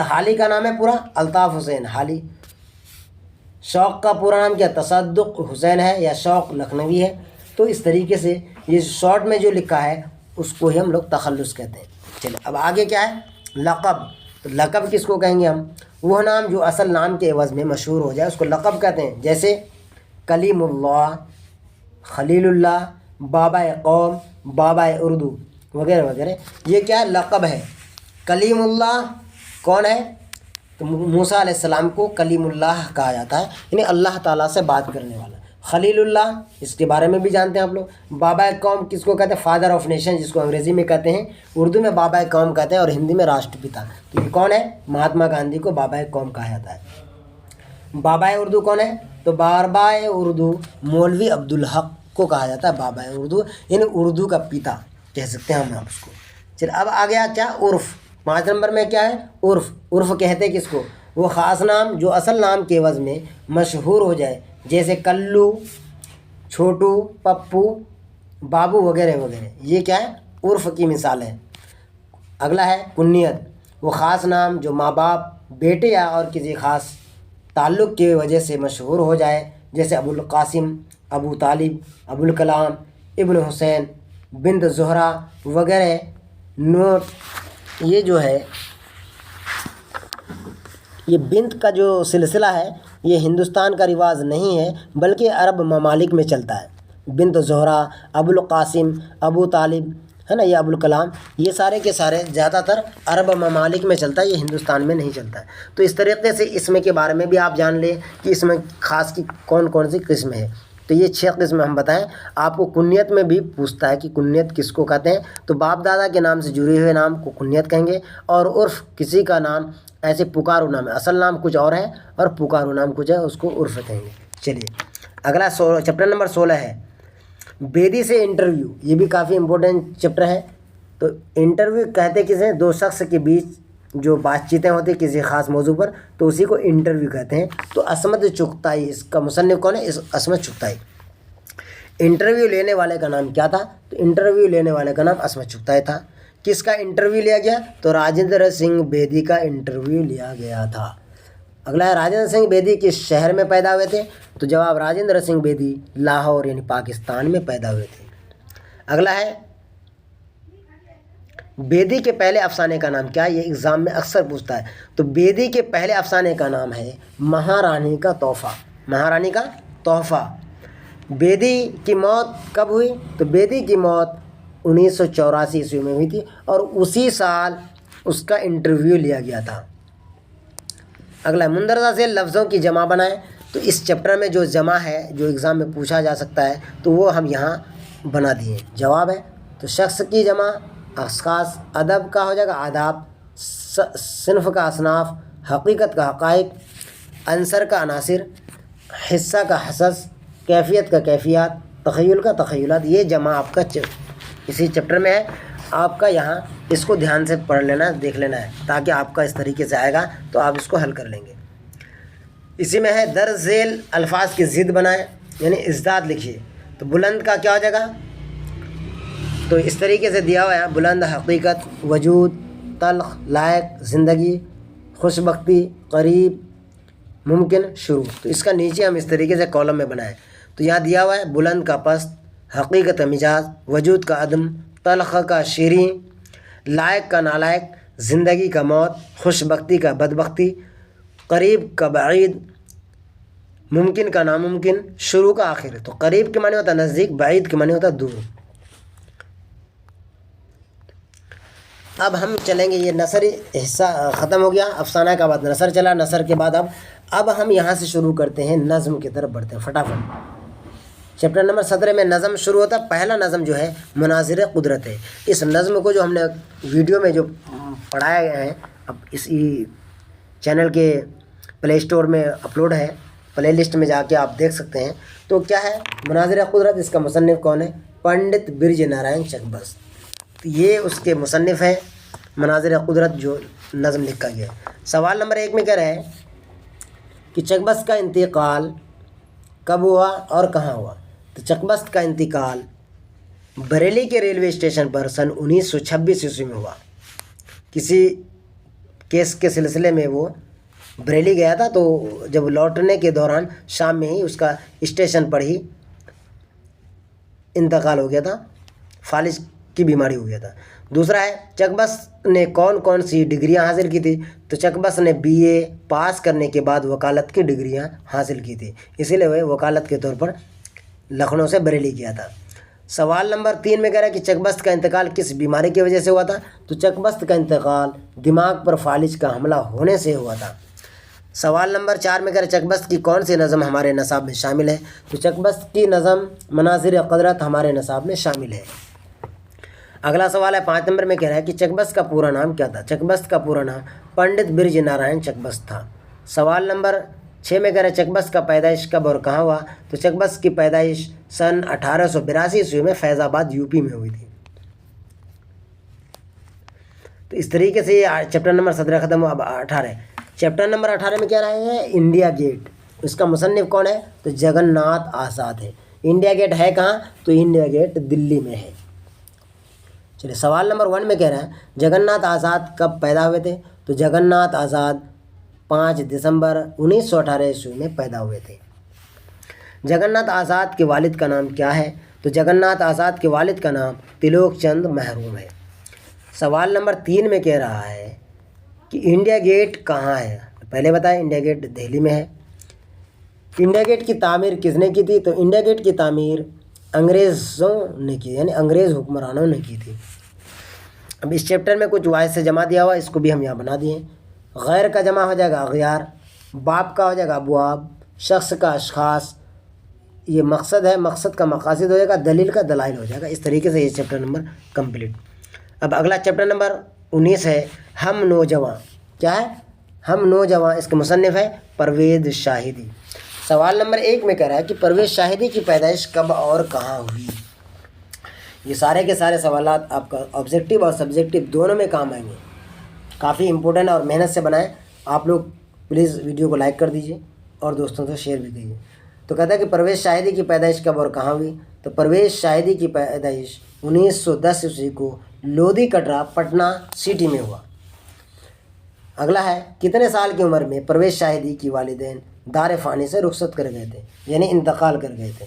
حالی کا نام ہے پورا الطاف حسین حالی۔ شوق کا پورا نام کیا تصدق حسین ہے یا شوق لکھنوی ہے. تو اس طریقے سے یہ شارٹ میں جو لکھا ہے اس کو ہی ہم لوگ تخلص کہتے ہیں. چلیں اب آگے کیا ہے لقب. تو لقب کس کو کہیں گے ہم؟ وہ نام جو اصل نام کے عوض میں مشہور ہو جائے اس کو لقب کہتے ہیں. جیسے کلیم اللہ، خلیل اللہ، بابا قوم، بابا اردو وغیرہ وغیرہ. یہ کیا ہے لقب ہے. کلیم اللہ کون ہے؟ تو موسیٰ علیہ السلام کو کلیم اللہ کہا جاتا ہے، یعنی اللہ تعالیٰ سے بات کرنے والا. خلیل اللہ اس کے بارے میں بھی جانتے ہیں آپ لوگ. بابا قوم کس کو کہتے ہیں؟ فادر آف نیشن، جس کو انگریزی میں کہتے ہیں، اردو میں بابا قوم کہتے ہیں اور ہندی میں راشٹر پتا. تو یہ کون ہے؟ مہاتما گاندھی کو بابا قوم کہا جاتا ہے. بابا اردو کون ہے؟ تو بابا اردو مولوی عبدالحق کو کہا جاتا ہے بابا اردو، یعنی اردو کا پتا کہہ سکتے ہیں ہم آپ اس کو. چل اب آ گیا کیا عرف. 5 نمبر میں کیا ہے عرف. عرف کہتے ہیں کس کو؟ وہ خاص نام جو اصل نام کے عوض میں مشہور ہو جائے، جیسے کلو، چھوٹو، پپو، بابو وغیرہ وغیرہ. یہ کیا ہے عرف کی مثال ہے. اگلا ہے کنیت. وہ خاص نام جو ماں باپ، بیٹے یا اور کسی خاص تعلق کی وجہ سے مشہور ہو جائے، جیسے ابو القاسم، ابو طالب، ابو الکلام، ابن حسین، بنت زہرا وغیرہ. نوٹ یہ جو ہے یہ بنت کا جو سلسلہ ہے یہ ہندوستان کا رواج نہیں ہے بلکہ عرب ممالک میں چلتا ہے. بنت زہرا، ابو القاسم، ابو طالب ہے نا، یہ ابو الکلام، یہ سارے کے سارے زیادہ تر عرب ممالک میں چلتا ہے، یہ ہندوستان میں نہیں چلتا ہے. تو اس طریقے سے اسم کے بارے میں بھی آپ جان لیں کہ اس میں خاص کی کون کون سی قسم ہے. تو یہ 6 قسم ہم بتائیں. آپ کو کنیت میں بھی پوچھتا ہے کہ کنیت کس کو کہتے ہیں، تو باپ دادا کے نام سے جڑے ہوئے نام کو کنیت کہیں گے. اور عرف کسی کا نام ایسے پکارو نام ہے، اصل نام کچھ اور ہے اور پکارو نام کچھ ہے، اس کو عرف کہیں گے. چلیے اگلا چیپٹر نمبر 16 ہے بیدی سے انٹرویو. یہ بھی کافی امپورٹنٹ چیپٹر ہے. تو انٹرویو کہتے کسے؟ 2 شخص کے بیچ جو بات چیتیں ہوتی ہیں کسی خاص موضوع پر، تو اسی کو انٹرویو کہتے ہیں. تو عصمت چغتائی اس کا مصنف کون ہے؟ عصمت چغتائی. انٹرویو لینے والے کا نام کیا تھا؟ تو انٹرویو لینے والے کا نام عصمت چغتائی تھا. کس کا انٹرویو لیا گیا؟ تو راجندر سنگھ بیدی کا انٹرویو لیا گیا تھا. اگلا ہے راجندر سنگھ بیدی کس شہر میں پیدا ہوئے تھے؟ تو جواب راجندر سنگھ بیدی لاہور یعنی پاکستان میں پیدا ہوئے تھے. اگلا ہے بیدی کے پہلے افسانے کا نام کیا ہے؟ یہ ایگزام میں اکثر پوچھتا ہے. تو بیدی کے پہلے افسانے کا نام ہے مہارانی کا تحفہ. مہارانی کا تحفہ. بیدی کی موت کب ہوئی؟ تو بیدی کی موت 1984 عیسوی میں ہوئی تھی اور اسی سال اس کا انٹرویو لیا گیا تھا. اگلا مندرجہ سے لفظوں کی جمع بنائیں. تو اس چیپٹر میں جو جمع ہے جو ایگزام میں پوچھا جا سکتا ہے تو وہ ہم یہاں بنا دیے. جواب ہے تو شخص کی جمع، اشخاص، ادب کا ہو جائے گا آداب، صنف کا اصناف، حقیقت کا حقائق، عنصر کا عناصر، حصہ کا حصص، کیفیت کا کیفیات، تخیل کا تخیلات. یہ جمع آپ کا اسی چیپٹر میں ہے. آپ کا یہاں اس کو دھیان سے پڑھ لینا، دیکھ لینا ہے تاکہ آپ کا اس طریقے سے آئے گا تو آپ اس کو حل کر لیں گے. اسی میں ہے درج ذیل الفاظ کی ضد بنائیں یعنی ازداد لکھیے. تو بلند کا کیا ہو جائے گا؟ تو اس طریقے سے دیا ہوا ہے بلند حقیقت، وجود، تلخ لائق، زندگی، خوش بختی، قریب، ممکن، شروع. تو اس کا نیچے ہم اس طریقے سے کالم میں بنائیں. تو یہاں دیا ہوا ہے بلند کا پست، حقیقت مجاز، وجود کا عدم، تلخ کا شیریں، لائق کا نالائق، زندگی کا موت، خوش بختی کا بدبختی، قریب کا بعید، ممکن کا ناممکن، شروع کا آخر. تو قریب کے معنی ہوتا ہے نزدیک، بعید کے معنی ہوتا ہے دور. اب ہم چلیں گے، یہ نثری حصہ ختم ہو گیا، افسانہ کا بعد نثر چلا، نثر کے بعد اب ہم یہاں سے شروع کرتے ہیں، نظم کی طرف بڑھتے ہیں فٹافٹ. چیپٹر نمبر 17 میں نظم شروع ہوتا ہے. پہلا نظم جو ہے مناظر قدرت ہے. اس نظم کو جو ہم نے ویڈیو میں جو پڑھائے گئے ہیں اب اسی چینل کے پلے اسٹور میں اپلوڈ ہے، پلے لسٹ میں جا کے آپ دیکھ سکتے ہیں. تو کیا ہے مناظر قدرت؟ اس کا مصنف کون ہے؟ پنڈت برج نارائن چکبست. یہ اس کے مصنف ہیں مناظر قدرت جو نظم لکھا گیا ہے. سوال نمبر 1 میں کہہ رہے ہیں کہ چکبست کا انتقال کب ہوا اور کہاں ہوا؟ تو چکبست کا انتقال بریلی کے ریلوے اسٹیشن پر سن 1926 عیسوی میں ہوا. کسی کیس کے سلسلے میں وہ بریلی گیا تھا، تو جب لوٹنے کے دوران شام میں ہی اس کا اسٹیشن پر ہی انتقال ہو گیا تھا، فالج کی بیماری ہو گیا تھا۔ دوسرا ہے چکبست نے کون کون سی ڈگریاں حاصل کی تھی؟ تو چکبست نے BA پاس کرنے کے بعد وکالت کی ڈگریاں حاصل کی تھی، اسی لیے وہ وکالت کے طور پر لکھنؤ سے بریلی کیا تھا۔ سوال نمبر 3 میں کہہ رہا ہے کہ چکبست کا انتقال کس بیماری کی وجہ سے ہوا تھا؟ تو چکبست کا انتقال دماغ پر فالج کا حملہ ہونے سے ہوا تھا۔ سوال نمبر 4 میں کہہ رہا ہے چکبست کی کون سی نظم ہمارے نصاب میں شامل ہے؟ تو چکبست کی نظم مناظر قدرت ہمارے نصاب میں شامل ہے۔ اگلا سوال ہے 5 نمبر میں کہہ رہا ہے کہ چکبست کا پورا نام کیا تھا؟ چکبست کا پورا نام پنڈت برج نارائن چکبست تھا۔ سوال نمبر 6 میں کہہ رہا ہے چکبست کا پیدائش کب اور کہاں ہوا؟ تو چکبست کی پیدائش سن 1882 عیسوی میں فیض آباد UP میں ہوئی تھی۔ تو اس طریقے سے یہ چیپٹر نمبر 17 ختم ہوا۔ اب 18 چیپٹر نمبر 18 میں کیا رہا ہے؟ India get. اس کا مصنف کون ہے؟ تو جگن ناتھ آزاد ہے۔ انڈیا گیٹ ہے کہاں؟ تو انڈیا گیٹ دلی میں ہے۔ چلیے سوال نمبر 1 میں کہہ رہا ہے جگن ناتھ آزاد کب پیدا ہوئے تھے؟ تو جگن ناتھ آزاد 5 دسمبر 1918 عیسوی میں پیدا ہوئے تھے۔ جگن ناتھ آزاد کے والد کا نام کیا ہے؟ تو جگن ناتھ آزاد کے والد کا نام تلوک چند محروم ہے۔ سوال نمبر 3 میں کہہ رہا ہے کہ انڈیا گیٹ کہاں ہے؟ پہلے بتائیں، انڈیا گیٹ دہلی میں ہے۔ انڈیا گیٹ کی تعمیر کس نے کی تھی؟ تو انڈیا گیٹ کی تعمیر انگریزوں نے کی، یعنی انگریز حکمرانوں نے کی تھی۔ اب اس چیپٹر میں کچھ واحد سے جمع دیا ہوا، اس کو بھی ہم یہاں بنا دیے۔ غیر کا جمع ہو جائے گا اغیار، باب کا ہو جائے گا ابواب، شخص کا اشخاص، یہ مقصد ہے، مقصد کا مقاصد ہو جائے گا، دلیل کا دلائل ہو جائے گا۔ اس طریقے سے یہ چیپٹر نمبر کمپلیٹ۔ اب اگلا چیپٹر نمبر 19 ہے ہم نوجواں۔ کیا ہے؟ ہم نوجواں۔ اس کے مصنف ہے پرویز شاہدی۔ سوال نمبر 1 میں کہہ رہا ہے کہ پرویز شاہدی کی پیدائش کب اور کہاں ہوئی؟ یہ سارے کے سارے سوالات آپ کا آبجیکٹیو اور سبجیکٹیو دونوں میں کام آئیں گے، کافی امپورٹنٹ اور محنت سے بنائیں۔ آپ لوگ پلیز ویڈیو کو لائک کر دیجیے اور دوستوں سے شیئر بھی کیجیے۔ تو کہتا ہے کہ پرویز شاہدی کی پیدائش کب اور کہاں ہوئی؟ تو پرویز شاہدی کی پیدائش 1910 عیسوی کو لودھی کٹرا پٹنہ سٹی میں ہوا۔ اگلا ہے کتنے سال کی عمر میں پرویز شاہدی کی والدین دار فانی سے رخصت کر گئے تھے، یعنی انتقال کر گئے تھے؟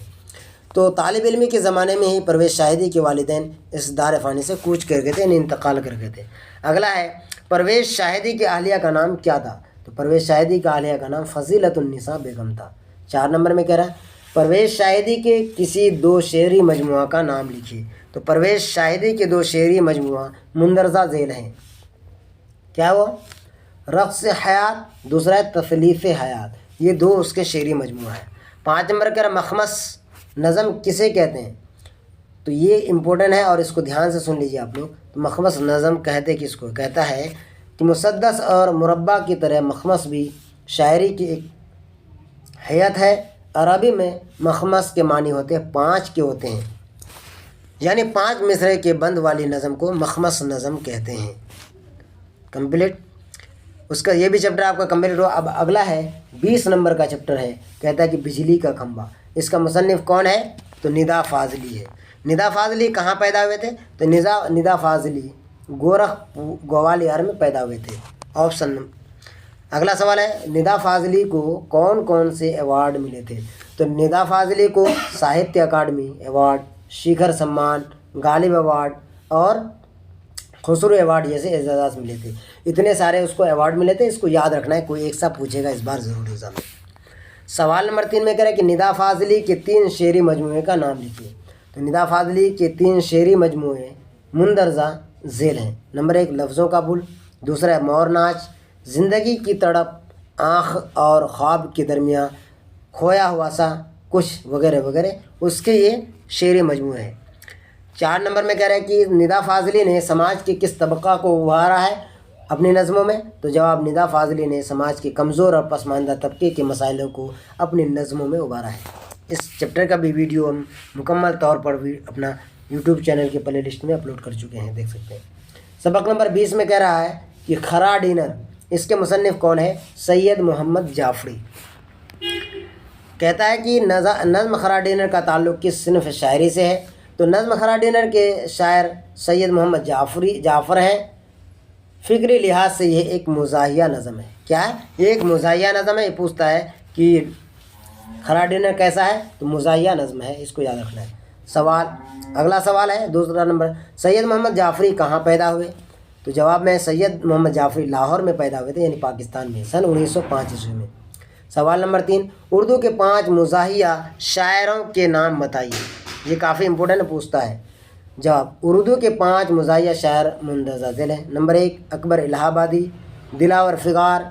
تو طالب علمی کے زمانے میں ہی پرویز شاہدی کے والدین اس دار فانی سے کوچ کر گئے تھے، یعنی انتقال کر گئے تھے۔ اگلا ہے پرویز شاہدی کے اہلیہ کا نام کیا تھا؟ تو پرویز شاہدی کا اہلیہ کا نام فضیلت النساء بیگم تھا۔ 4 نمبر میں کہہ رہا ہے پرویز شاہدی کے کسی 2 شعری مجموعہ کا نام لکھیے۔ تو پرویز شاہدی کے 2 شعری مجموعہ مندرجہ ذیل ہیں۔ کیا وہ؟ رقص حیات، دوسرا ہے تثلیث حیات، یہ 2 اس کے شعری مجموعہ ہیں۔ 5 نمبر کہہ رہا مخمس نظم کسے کہتے ہیں؟ تو یہ امپورٹنٹ ہے اور اس کو دھیان سے سن لیجیے آپ لوگ۔ تو مخمس نظم کہتے کس کو؟ کہتا ہے کہ مسدس اور مربع کی طرح مخمس بھی شاعری کی ایک حیت ہے۔ عربی میں مخمس کے معنی ہوتے ہیں 5 کے ہوتے ہیں، یعنی 5 مصرعے کے بند والی نظم کو مخمس نظم کہتے ہیں۔ کمپلیٹ۔ اس کا یہ بھی چیپٹر آپ کا کمپلیٹ ہوا۔ اب اگلا ہے 20 نمبر کا چیپٹر ہے، کہتا ہے کہ بجلی کا کھمبا۔ اس کا مصنف کون ہے؟ تو ندا فاضلی ہے۔ ندا فاضلی کہاں پیدا ہوئے تھے؟ تو ندا فاضلی گورکھ گوالیار میں پیدا ہوئے تھے۔ آپشن۔ اگلا سوال ہے ندا فاضلی کو کون کون سے ایوارڈ ملے تھے؟ تو ندا فاضلی کو ساہتیہ اکاڈمی ایوارڈ، شیکھر سمان، غالب ایوارڈ اور خسرو ایوارڈ جیسے اعزازات ملے تھے۔ اتنے سارے اس کو ایوارڈ ملے تھے، اس کو یاد رکھنا ہے، کوئی ایک سا پوچھے گا اس بار ضرور ایگزام میں۔ سوال نمبر 3 میں کہہ رہا ہے کہ ندا فاضلی کے 3 شعری مجموعے کا نام لکھیے۔ تو ندا فاضلی کے 3 شعری مجموعے مندرجہ ذیل ہیں۔ نمبر 1 لفظوں کا بل، دوسرا ہے مور ناچ، زندگی کی تڑپ، آنکھ اور خواب کے درمیان، کھویا ہوا سا کچھ وغیرہ وغیرہ، اس کے یہ شعری مجموعے ہیں۔ 4 نمبر میں کہہ رہا ہے کہ ندا فاضلی نے سماج کے کس طبقہ کو ابھارا ہے اپنی نظموں میں؟ تو جواب ندا فاضلی نے سماج کے کمزور اور پسماندہ طبقے کے مسائلوں کو اپنی نظموں میں ابھارا ہے۔ اس چیپٹر کا بھی ویڈیو ہم مکمل طور پر بھی اپنا یوٹیوب چینل کے پلے لسٹ میں اپلوڈ کر چکے ہیں، دیکھ سکتے ہیں۔ سبق نمبر 20 میں کہہ رہا ہے کہ خرا ڈینر، اس کے مصنف کون ہے؟ سید محمد جعفری۔ کہتا ہے کہ نظم خرا ڈینر کا تعلق کس صنف شاعری سے ہے؟ تو نظم خرا ڈینر کے شاعر سید محمد جعفر ہیں۔ فکری لحاظ سے یہ ایک مزاحیہ نظم ہے. کیا ہے یہ؟ ایک مزاحیہ نظم ہے. یہ پوچھتا ہے کہ کھڑا ڈنر کیسا ہے؟ تو مزاحیہ نظم ہے، اس کو یاد رکھنا ہے. سوال، اگلا سوال ہے دوسرا نمبر، سید محمد جعفری کہاں پیدا ہوئے؟ تو جواب میں سید محمد جعفری لاہور میں پیدا ہوئے تھے، یعنی پاکستان میں، سن 1905 عیسوی میں. سوال نمبر 3، اردو کے 5 مزاحیہ شاعروں کے نام بتائیے. یہ کافی امپورٹنٹ پوچھتا ہے. جواب، اردو کے 5 مزاحیہ شاعر مندرجہ ذیل ہیں. نمبر 1 اکبر الہ آبادی، دلاور فغار.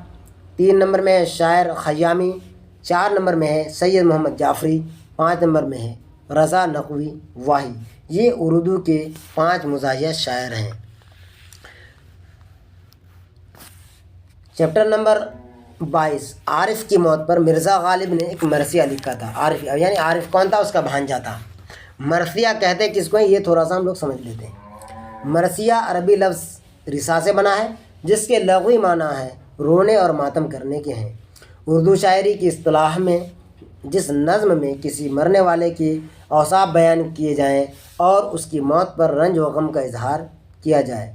3 نمبر میں ہے شاعر خیامی. 4 نمبر میں ہے سید محمد جعفری. 5 نمبر میں ہے رضا نقوی واہی. یہ اردو کے 5 مزاحیہ شاعر ہیں. چیپٹر نمبر 22، عارف کی موت پر مرزا غالب نے ایک مرثیہ لکھا تھا. عارف یعنی عارف کون تھا؟ اس کا بھانجا تھا. مرثیہ کہتے کس کو ہیں؟ یہ تھوڑا سا ہم لوگ سمجھ لیتے ہیں. مرثیہ عربی لفظ رثا سے بنا ہے، جس کے لغوی معنی ہے رونے اور ماتم کرنے کے ہیں. اردو شاعری کی اصطلاح میں جس نظم میں کسی مرنے والے کی اوصاف بیان کیے جائیں اور اس کی موت پر رنج و غم کا اظہار کیا جائے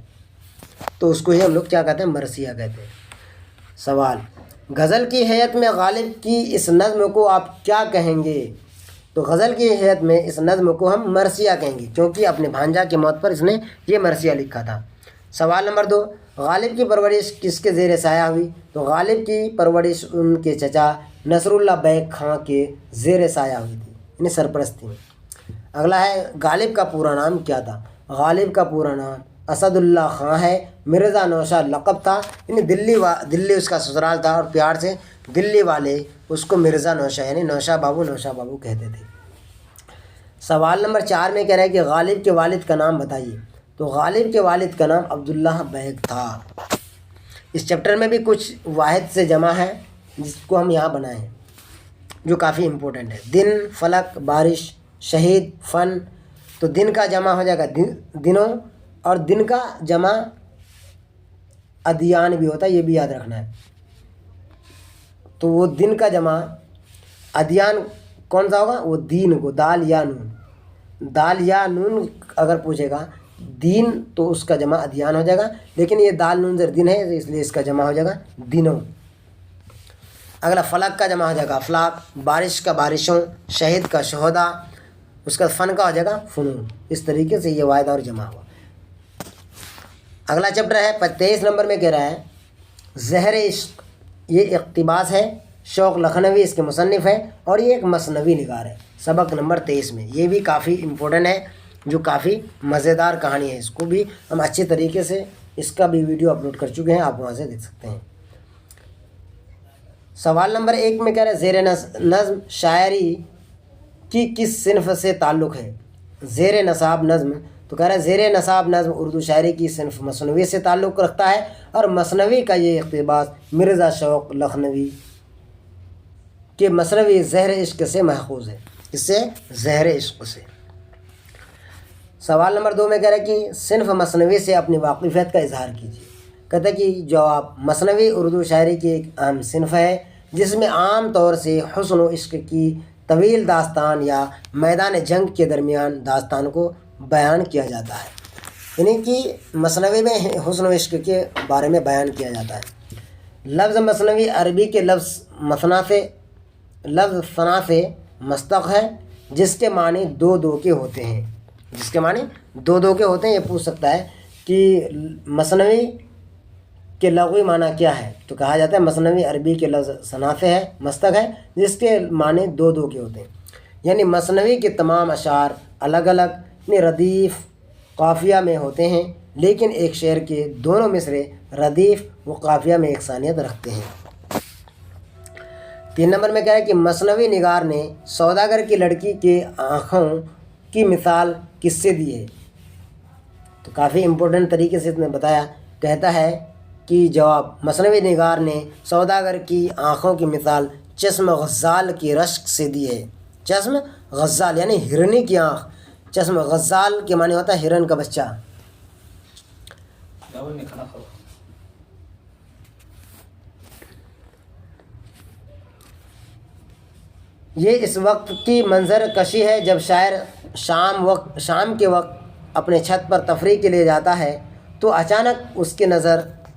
تو اس کو ہی ہم لوگ کیا کہتے ہیں؟ مرثیہ کہتے ہیں. سوال، غزل کی حیت میں غالب کی اس نظم کو آپ کیا کہیں گے؟ تو غزل کی حیت میں اس نظم کو ہم مرثیہ کہیں گے، کیونکہ اپنے بھانجا کی موت پر اس نے یہ مرثیہ لکھا تھا. سوال نمبر 2، غالب کی پرورش کس کے زیر سایہ ہوئی؟ تو غالب کی پرورش ان کے چچا نصر اللہ بیگ خاں کے زیر سایہ ہوئی تھی، یعنی سرپرستی میں. اگلا ہے، غالب کا پورا نام کیا تھا؟ غالب کا پورا نام اسد اللہ خاں ہے. مرزا نوشہ لقب تھا، یعنی دلی اس کا سسرال تھا، اور پیار سے دلی والے اس کو مرزا نوشہ یعنی نوشہ بابو کہتے تھے. سوال نمبر 4 میں کہہ رہا ہے کہ غالب کے والد کا نام بتائیے. تو غالب کے والد کا نام عبداللہ بیگ تھا. اس چیپٹر میں بھی کچھ واحد سے جمع ہے جس کو ہم یہاں بنائے ہیں، جو کافی امپورٹنٹ ہے. دن، فلک، بارش، شہید، فن. تو دن کا جمع ہو جائے گا دنوں، اور دن کا جمع ادیان بھی ہوتا ہے، یہ بھی یاد رکھنا ہے. تو وہ دن کا جمع ادیان کون سا ہوگا؟ وہ دین کو دال یا نون اگر پوچھے گا دین تو اس کا جمع ادیان ہو جائے گا، لیکن یہ دال نون زر دن ہے اس لیے اس کا جمع ہو جائے گا دنوں. اگلا فلک کا جمع ہو جائے گا افلاق، بارش کا بارشوں، شہید کا شہدا، اس کا فن کا ہو جائے گا فنون. اس طریقے سے یہ واحد اور جمع ہوا. اگلا چیپٹر ہے 23 نمبر میں کہہ رہا ہے زہر عشق. یہ اقتباس ہے، شوق لکھنوی اس کے مصنف ہے، اور یہ ایک مثنوی نگار ہے. سبق نمبر 23 میں یہ بھی کافی امپورٹنٹ ہے، جو کافی مزیدار کہانی ہے. اس کو بھی ہم اچھے طریقے سے اس کا بھی ویڈیو اپلوڈ کر چکے ہیں، آپ وہاں سے دیکھ سکتے ہیں. سوال نمبر 1 میں کہہ رہے ہیں زیر نظم شاعری کی کس صنف سے تعلق ہے؟ زیر نصاب نظم. تو کہہ رہا ہے زیر نصاب نظم اردو شاعری کی صنف مثنوی سے تعلق رکھتا ہے، اور مثنوی کا یہ اقتباس مرزا شوق لکھنوی کے مثنوی زہر عشق سے محفوظ ہے. اس سے زہر عشق سے. سوال نمبر 2 میں کہہ رہا ہے کہ صنف مثنوی سے اپنی واقفیت کا اظہار کیجیے. کہتا ہے کہ جواب، مثنوی اردو شاعری کی ایک اہم صنف ہے جس میں عام طور سے حسن و عشق کی طویل داستان یا میدان جنگ کے درمیان داستان کو بیان کیا جاتا ہے. یعنی کہ مثنوی میں حسن و عشق کے بارے میں بیان کیا جاتا ہے. لفظ مثنوی عربی کے لفظ ثنا سے مشتق ہے، جس کے معنی دو کے ہوتے ہیں. یہ پوچھ سکتا ہے کہ مثنوی کے لغوی معنی کیا ہے؟ تو کہا جاتا ہے مثنوی عربی کے لفظ ثنا سے ہے، مشتق ہے، جس کے معنی دو کے ہوتے ہیں. یعنی مثنوی کے تمام اشعار الگ الگ ردیف قافیہ میں ہوتے ہیں، لیکن ایک شعر کے دونوں مصرے ردیف و قافیہ میں یکسانیت رکھتے ہیں. 3 نمبر میں کہا ہے کہ مثنوی نگار نے سوداگر کی لڑکی کے آنکھوں کی مثال کس سے دی ہے؟ تو کافی امپورٹنٹ طریقے سے اس نے بتایا. کہتا ہے کہ جواب، مثنوی نگار نے سوداگر کی آنکھوں کی مثال چشم غزال کی رشک سے دی ہے. چشم غزال یعنی ہرنی کی آنکھ. چشم غزال کے معنی ہوتا ہے ہرن کا بچہ. یہ اس وقت کی منظر کشی ہے جب شاعر شام کے وقت اپنے چھت پر تفریح کے لیے جاتا ہے تو اچانک اس کی نظر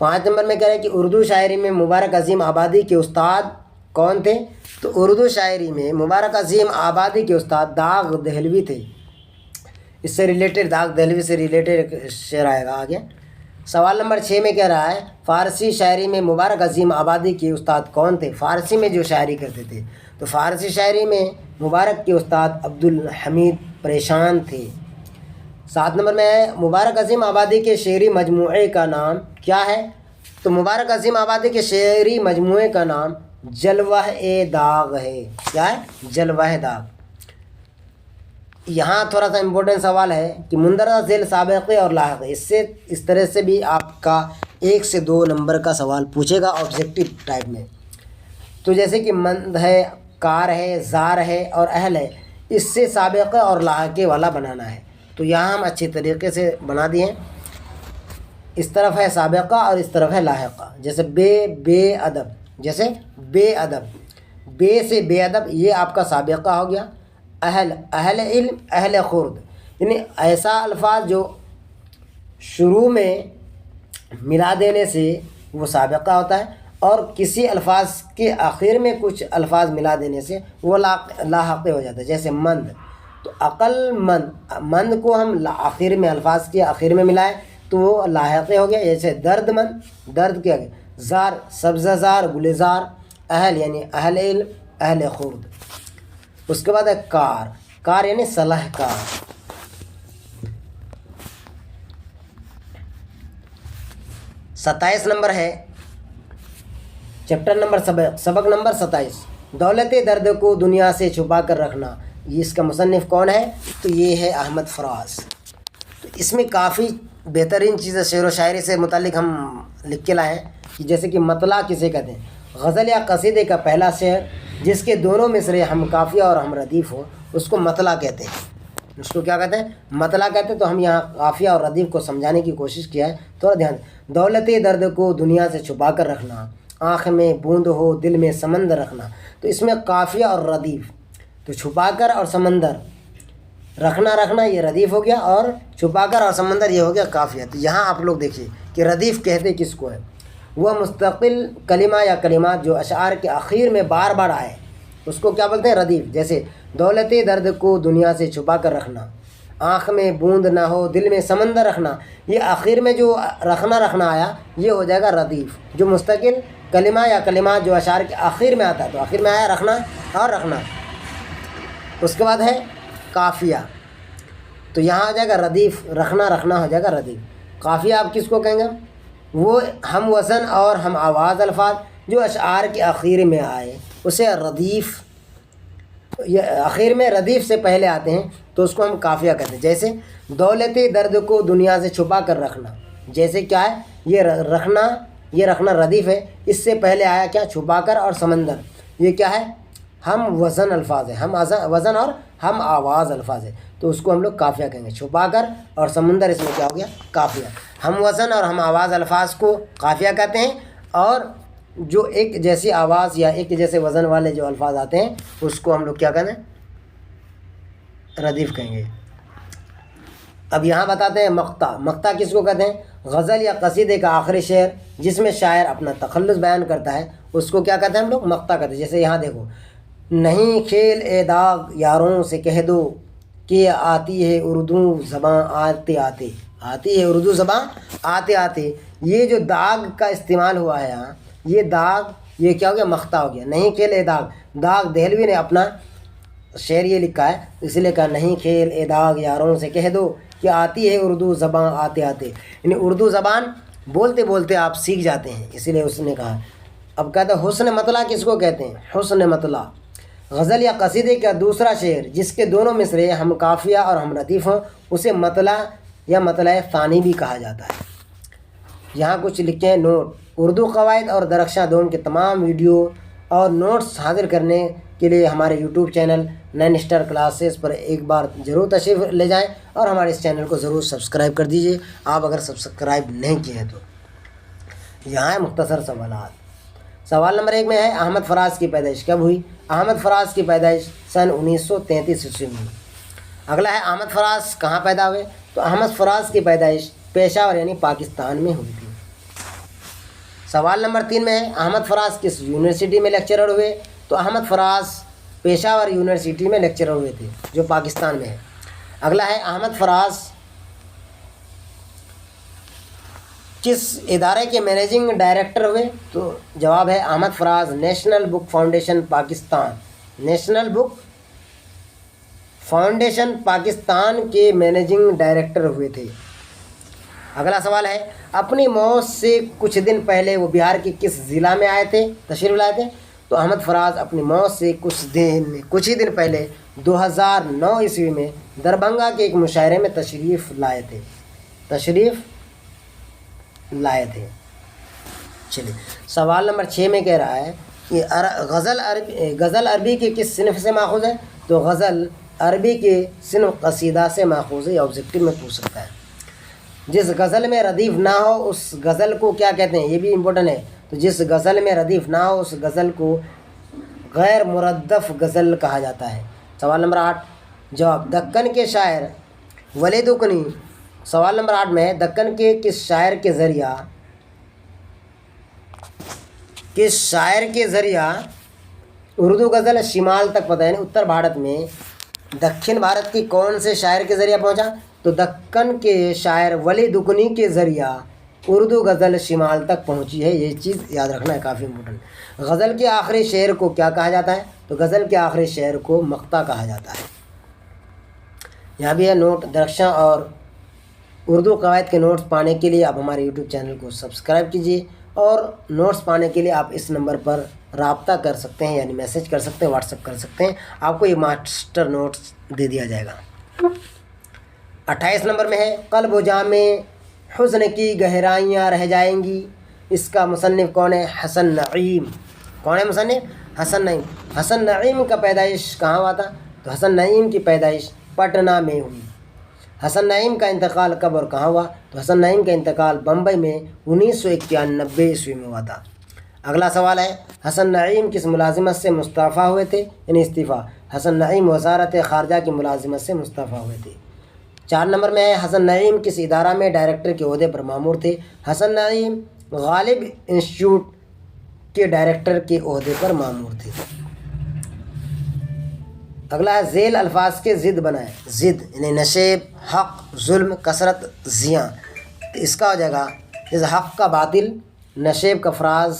5 نمبر میں کہہ رہے ہیں کہ اردو شاعری میں مبارک عظیم آبادی کے استاد کون تھے؟ تو اردو شاعری میں مبارک عظیم آبادی کے استاد داغ دہلوی تھے۔ اس سے ریلیٹڈ، داغ دہلوی سے ریلیٹڈ شعر آئے گا آگے۔ سوال نمبر 6 میں کہہ رہا ہے فارسی شاعری میں مبارک عظیم آبادی کے استاد کون تھے؟ فارسی میں جو شاعری کرتے تھے، تو فارسی شاعری میں مبارک کے استاد عبدالحمید پریشان تھے۔ 7 نمبر میں ہے مبارک عظیم آبادی کے شعری مجموعے کا نام کیا ہے؟ تو مبارک عظیم آبادی کے شعری مجموعے کا نام جلوہ داغ ہے۔ کیا ہے؟ جلوہ داغ۔ یہاں تھوڑا سا امپورٹنٹ سوال ہے کہ مندرجہ ذیل سابقے اور لاحقے، اس طرح سے بھی آپ کا 1 سے 2 نمبر کا سوال پوچھے گا آبجیکٹیو ٹائپ میں۔ تو جیسے کہ مند ہے، کار ہے، زار ہے اور اہل ہے، اس سے سابقہ اور لاحقے والا بنانا ہے۔ تو یہاں ہم اچھی طریقے سے بنا دیے ہیں۔ اس طرف ہے سابقہ اور اس طرف ہے لاحقہ۔ جیسے بے ادب، جیسے بے ادب، بے سے بے ادب، یہ آپ کا سابقہ ہو گیا۔ اہل علم، اہل خرد، یعنی ایسا الفاظ جو شروع میں ملا دینے سے وہ سابقہ ہوتا ہے، اور کسی الفاظ کے آخر میں کچھ الفاظ ملا دینے سے وہ لاحقے ہو جاتا ہے۔ جیسے مند، تو عقل مند، مند کو ہم آخر میں، الفاظ کے آخر میں ملائے تو وہ لاحقے ہو گیا۔ جیسے درد مند، درد کیا گیا، زار، سبزہ زار، گلزار، اہل یعنی اہل علم، اہل خرد۔ اس کے بعد ہے کار، کار یعنی صلاح کار۔ 27 نمبر ہے چیپٹر نمبر سبق نمبر 27، دولت درد کو دنیا سے چھپا کر رکھنا۔ یہ اس کا مصنف کون ہے؟ تو یہ ہے احمد فراز۔ تو اس میں کافی بہترین چیزیں شعر و شاعری سے متعلق ہم لکھ کے لائے ہیں، جیسے کہ مطلع کسے کہتے ہیں؟ غزل یا قصیدے کا پہلا شعر جس کے دونوں مصرے ہم قافیہ اور ہم ردیف ہو، اس کو مطلع کہتے ہیں۔ اس کو کیا کہتے ہیں؟ مطلع کہتے ہیں۔ تو ہم یہاں قافیہ اور ردیف کو سمجھانے کی کوشش کیا ہے، تھوڑا دھیان۔ دولت درد کو دنیا سے چھپا کر رکھنا، آنکھ میں بوند ہو دل میں سمندر رکھنا۔ تو اس میں قافیہ اور ردیف، تو چھپا کر اور سمندر، رکھنا یہ ردیف ہو گیا، اور چھپا کر اور سمندر یہ ہو گیا قافیہ۔ تو یہاں آپ لوگ دیکھیے کہ ردیف کہتے کس کو ہے؟ وہ مستقل کلمہ یا کلمات جو اشعار کے آخر میں بار بار آئے، اس کو کیا بولتے ہیں؟ ردیف۔ جیسے دولت درد کو دنیا سے چھپا کر رکھنا، آنکھ میں بوند نہ ہو دل میں سمندر رکھنا، یہ آخر میں جو رکھنا آیا یہ ہو جائے گا ردیف۔ جو مستقل کلمہ یا کلمات جو اشعار کے آخر میں آتا ہے، تو آخر میں آیا رکھنا اور رکھنا۔ اس کے بعد ہے قافیہ، تو یہاں ہو جائے گا ردیف، رکھنا ہو جائے گا ردیف۔ قافیہ آپ کس کو کہیں گے؟ وہ ہم وزن اور ہم آواز الفاظ جو اشعار کے آخر میں آئے اسے ردیف، آخر میں ردیف سے پہلے آتے ہیں تو اس کو ہم قافیہ کہتے ہیں۔ جیسے دولت درد کو دنیا سے چھپا کر رکھنا، جیسے کیا ہے؟ یہ رکھنا ردیف ہے، اس سے پہلے آیا کیا؟ چھپا کر اور سمندر، یہ کیا ہے؟ ہم وزن الفاظ ہے، ہم وزن اور ہم آواز الفاظ ہے، تو اس کو ہم لوگ قافیہ کہیں گے۔ چھپا کر اور سمندر، اس میں کیا ہو گیا؟ قافیہ۔ ہم وزن اور ہم آواز الفاظ کو قافیہ کہتے ہیں، اور جو ایک جیسی آواز یا ایک جیسے وزن والے جو الفاظ آتے ہیں اس کو ہم لوگ کیا کہتے ہیں؟ ردیف کہیں گے۔ اب یہاں بتاتے ہیں مقطع۔ مقطع کس کو کہتے ہیں؟ غزل یا قصیدے کا آخری شعر جس میں شاعر اپنا تخلص بیان کرتا ہے، اس کو کیا کہتے ہیں ہم لوگ؟ مقطع کہتے ہیں۔ جیسے یہاں دیکھو، نہیں کھیل اے داغ یاروں سے کہہ دو کہ آتی ہے اردو زباں آتے آتے، آتی ہے اردو زباں آتے آتے۔ یہ جو داغ کا استعمال ہوا ہے یہاں، یہ داغ، یہ کیا ہو گیا؟ مقطع ہو گیا۔ نہیں کھیل اے داغ، داغ دہلوی نے اپنا شعر یہ لکھا ہے، اس لیے کہا نہیں کھیل اے داغ یاروں سے کہہ دو کہ آتی ہے اردو زباں آتے آتے، یعنی اردو زبان بولتے بولتے آپ سیکھ جاتے ہیں، اسی لیے اس نے کہا۔ اب کہتا ہے حسن مطلع کس کو کہتے ہیں؟ حسن مطلع غزل یا قصیدے کا دوسرا شعر جس کے دونوں مصرے ہم قافیہ اور ہم ردیف ہوں، اسے مطلع یا مطلع ثانی بھی کہا جاتا ہے۔ یہاں کچھ لکھے ہیں نوٹ۔ اردو قواعد اور درخشاں دوم کے تمام ویڈیو اور نوٹس حاضر کرنے کے لیے ہمارے یوٹیوب چینل 9 اسٹار کلاسز پر ایک بار ضرور تشریف لے جائیں، اور ہمارے اس چینل کو ضرور سبسکرائب کر دیجیے، آپ اگر سبسکرائب نہیں کیے ہیں تو۔ یہاں ہے مختصر سوالات۔ سوال نمبر 1 میں ہے احمد فراز کی پیدائش کب ہوئی؟ احمد فراز کی پیدائش سن 1933 عیسوی میں۔ اگلا ہے احمد فراز کہاں پیدا ہوئے؟ تو احمد فراز کی پیدائش پشاور یعنی پاکستان میں ہوئی تھی۔ سوال نمبر 3 میں ہے احمد فراز کس یونیورسٹی میں لیکچرر ہوئے؟ تو احمد فراز پشاور یونیورسٹی میں لیکچرر ہوئے تھے جو پاکستان میں ہے۔ اگلا ہے احمد فراز کس ادارے کے مینیجنگ ڈائریکٹر ہوئے؟ تو جواب ہے احمد فراز نیشنل بک فاؤنڈیشن پاکستان، نیشنل بک فاؤنڈیشن پاکستان کے مینیجنگ ڈائریکٹر ہوئے تھے۔ اگلا سوال ہے اپنی موت سے کچھ دن پہلے وہ بہار کے کس ضلع میں آئے تھے، تشریف لائے تھے؟ تو احمد فراز اپنی موت سے کچھ ہی دن پہلے 2009 عیسوی میں دربھنگہ کے ایک مشاعرے میں تشریف لائے تھے۔ چلیے سوال نمبر 6 میں کہہ رہا ہے کہ غزل عربی کے کس صنف سے ماخوذ ہے؟ تو غزل عربی کے صنف قصیدہ سے ماخوذ ہے، یا آبجیکٹو میں پوچھ سکتا ہے۔ جس غزل میں ردیف نہ ہو اس غزل کو کیا کہتے ہیں؟ یہ بھی امپورٹنٹ ہے۔ تو جس غزل میں ردیف نہ ہو اس غزل کو غیر مردف غزل کہا جاتا ہے۔ سوال نمبر 8 جواب دکن کے شاعر ولی دکنی، سوال نمبر 8 میں دکن کے کس شاعر کے ذریعہ اردو غزل شمال تک پتہ، یعنی اتر بھارت میں دکن بھارت کی کون سے شاعر کے ذریعہ پہنچا؟ تو دکن کے شاعر ولی دکنی کے ذریعہ اردو غزل شمال تک پہنچی ہے۔ یہ چیز یاد رکھنا ہے، کافی امپورٹنٹ۔ غزل کے آخری شعر کو کیا کہا جاتا ہے؟ تو غزل کے آخری شعر کو مقطع کہا جاتا ہے۔ یہاں بھی ہے نوٹ درخشاں اور اردو قواعد کے نوٹس پانے کے لیے آپ ہمارے یوٹیوب چینل کو سبسکرائب کیجیے، اور نوٹس پانے کے لیے آپ اس نمبر پر رابطہ کر سکتے ہیں، یعنی میسج کر سکتے ہیں، واٹس ایپ کر سکتے ہیں، آپ کو یہ ماسٹر نوٹس دے دیا جائے گا۔ 28 نمبر میں ہے قلب و جام حزن کی گہرائیاں رہ جائیں گی، اس کا مصنف کون ہے؟ حسن نعیم۔ کون ہے مصنف؟ حسن نعیم۔ حسن نعیم کا پیدائش کہاں ہوا تھا؟ تو حسن نعیم کی پیدائش پٹنہ میں ہوئی۔ حسن نعیم کا انتقال کب اور کہاں ہوا؟ تو حسن نعیم کا انتقال بمبئی میں 1991 عیسوی میں ہوا تھا۔ اگلا سوال ہے حسن نعیم کس ملازمت سے مستعفیٰ ہوئے تھے، یعنی استعفیٰ؟ حسن نعیم وزارت خارجہ کی ملازمت سے مستعفیٰ ہوئے تھے۔ 4 نمبر میں ہے حسن نعیم کس ادارہ میں ڈائریکٹر کے عہدے پر مامور تھے؟ حسن نعیم غالب انسٹیٹیوٹ کے ڈائریکٹر کے عہدے پر مامور تھے۔ اگلا ہے ذیل الفاظ کے ضد بنائیں۔ ضد یعنی نشیب، حق، ظلم، کثرت، زیاں۔ تو اس کا ہو جائے گا جیسے حق کا باطل، نشیب کا فراز،